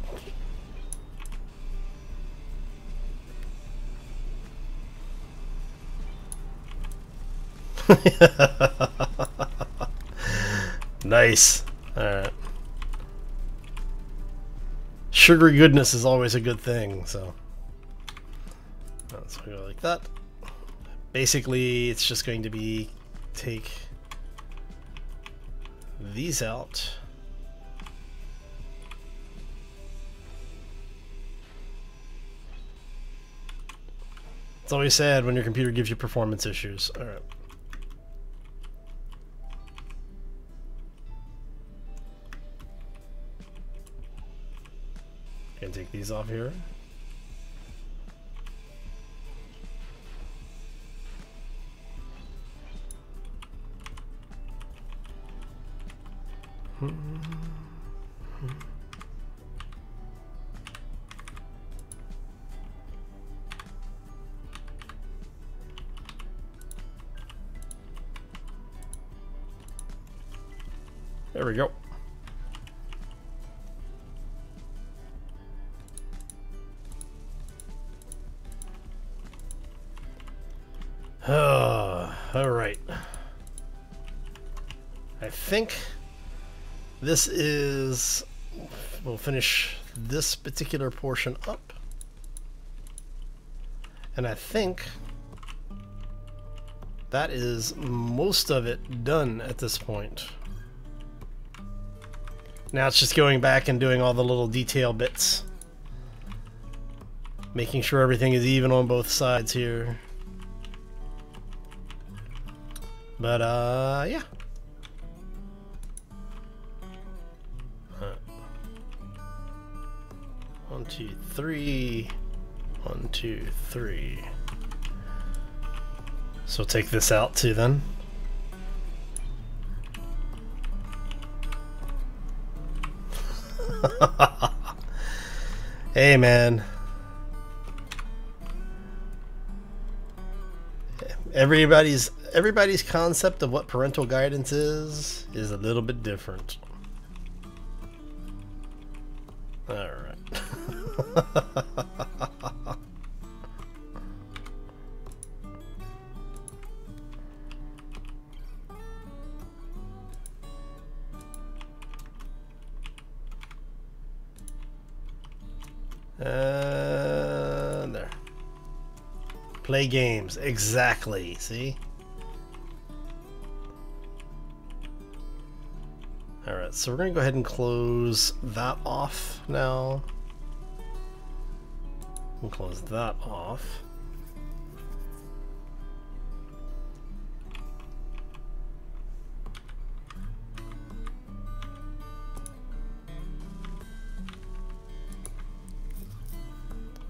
[SPEAKER 1] Nice. All right. Sugary goodness is always a good thing, so let's go like that. Basically, it's just going to be take these out. It's always sad when your computer gives you performance issues. All right. Gonna take these off here. There we go. All right. I think this is, we'll finish this particular portion up. And I think that is most of it done at this point. Now it's just going back and doing all the little detail bits. Making sure everything is even on both sides here. But, yeah. 1, 2, 3. 1, 2, 3. So take this out too then. Hey man. Everybody's concept of what parental guidance is a little bit different. All right. There. Play games. Exactly. See? Alright, so we're going to go ahead and close that off now. We'll close that off.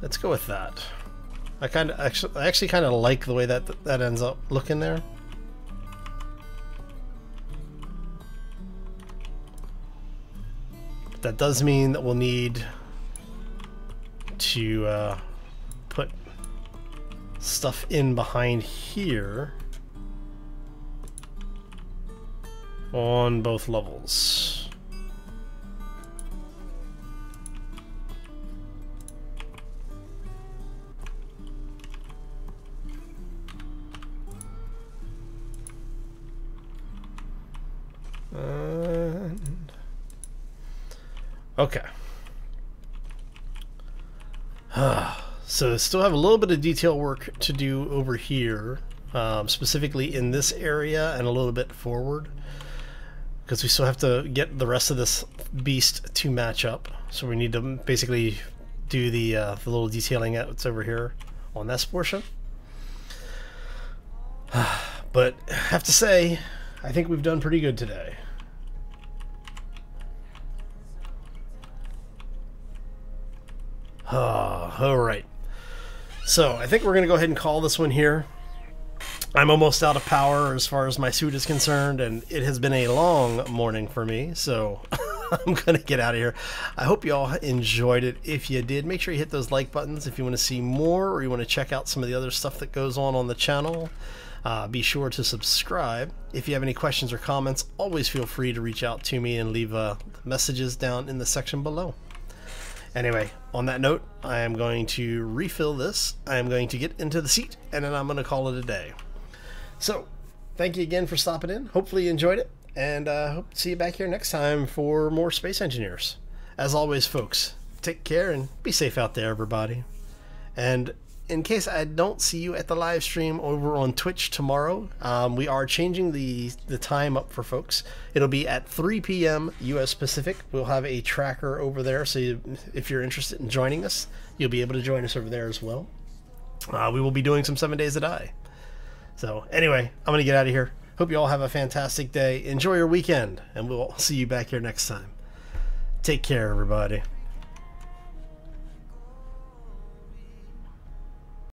[SPEAKER 1] Let's go with that. I actually kind of like the way that ends up looking there. But that does mean that we'll need to put stuff in behind here on both levels. Okay. So still have a little bit of detail work to do over here, specifically in this area and a little bit forward, because we still have to get the rest of this beast to match up. So we need to basically do the little detailing that's over here on this portion. But I have to say, I think we've done pretty good today. Alright. So, I think we're going to go ahead and call this one here. I'm almost out of power as far as my suit is concerned, and it has been a long morning for me, so I'm going to get out of here. I hope you all enjoyed it. If you did, make sure you hit those like buttons if you want to see more, or you want to check out some of the other stuff that goes on the channel. Be sure to subscribe. If you have any questions or comments, always feel free to reach out to me and leave messages down in the section below. Anyway, on that note, I am going to refill this. I am going to get into the seat, and then I'm going to call it a day. So, thank you again for stopping in. Hopefully you enjoyed it, and hope to see you back here next time for more Space Engineers. As always, folks, take care and be safe out there, everybody. And in case I don't see you at the live stream over on Twitch tomorrow, we are changing the time up for folks. It'll be at 3 p.m. U.S. Pacific. We'll have a tracker over there, so if you're interested in joining us, you'll be able to join us over there as well. We will be doing some 7 Days to Die. So anyway, I'm going to get out of here. Hope you all have a fantastic day. Enjoy your weekend, and we'll see you back here next time. Take care, everybody.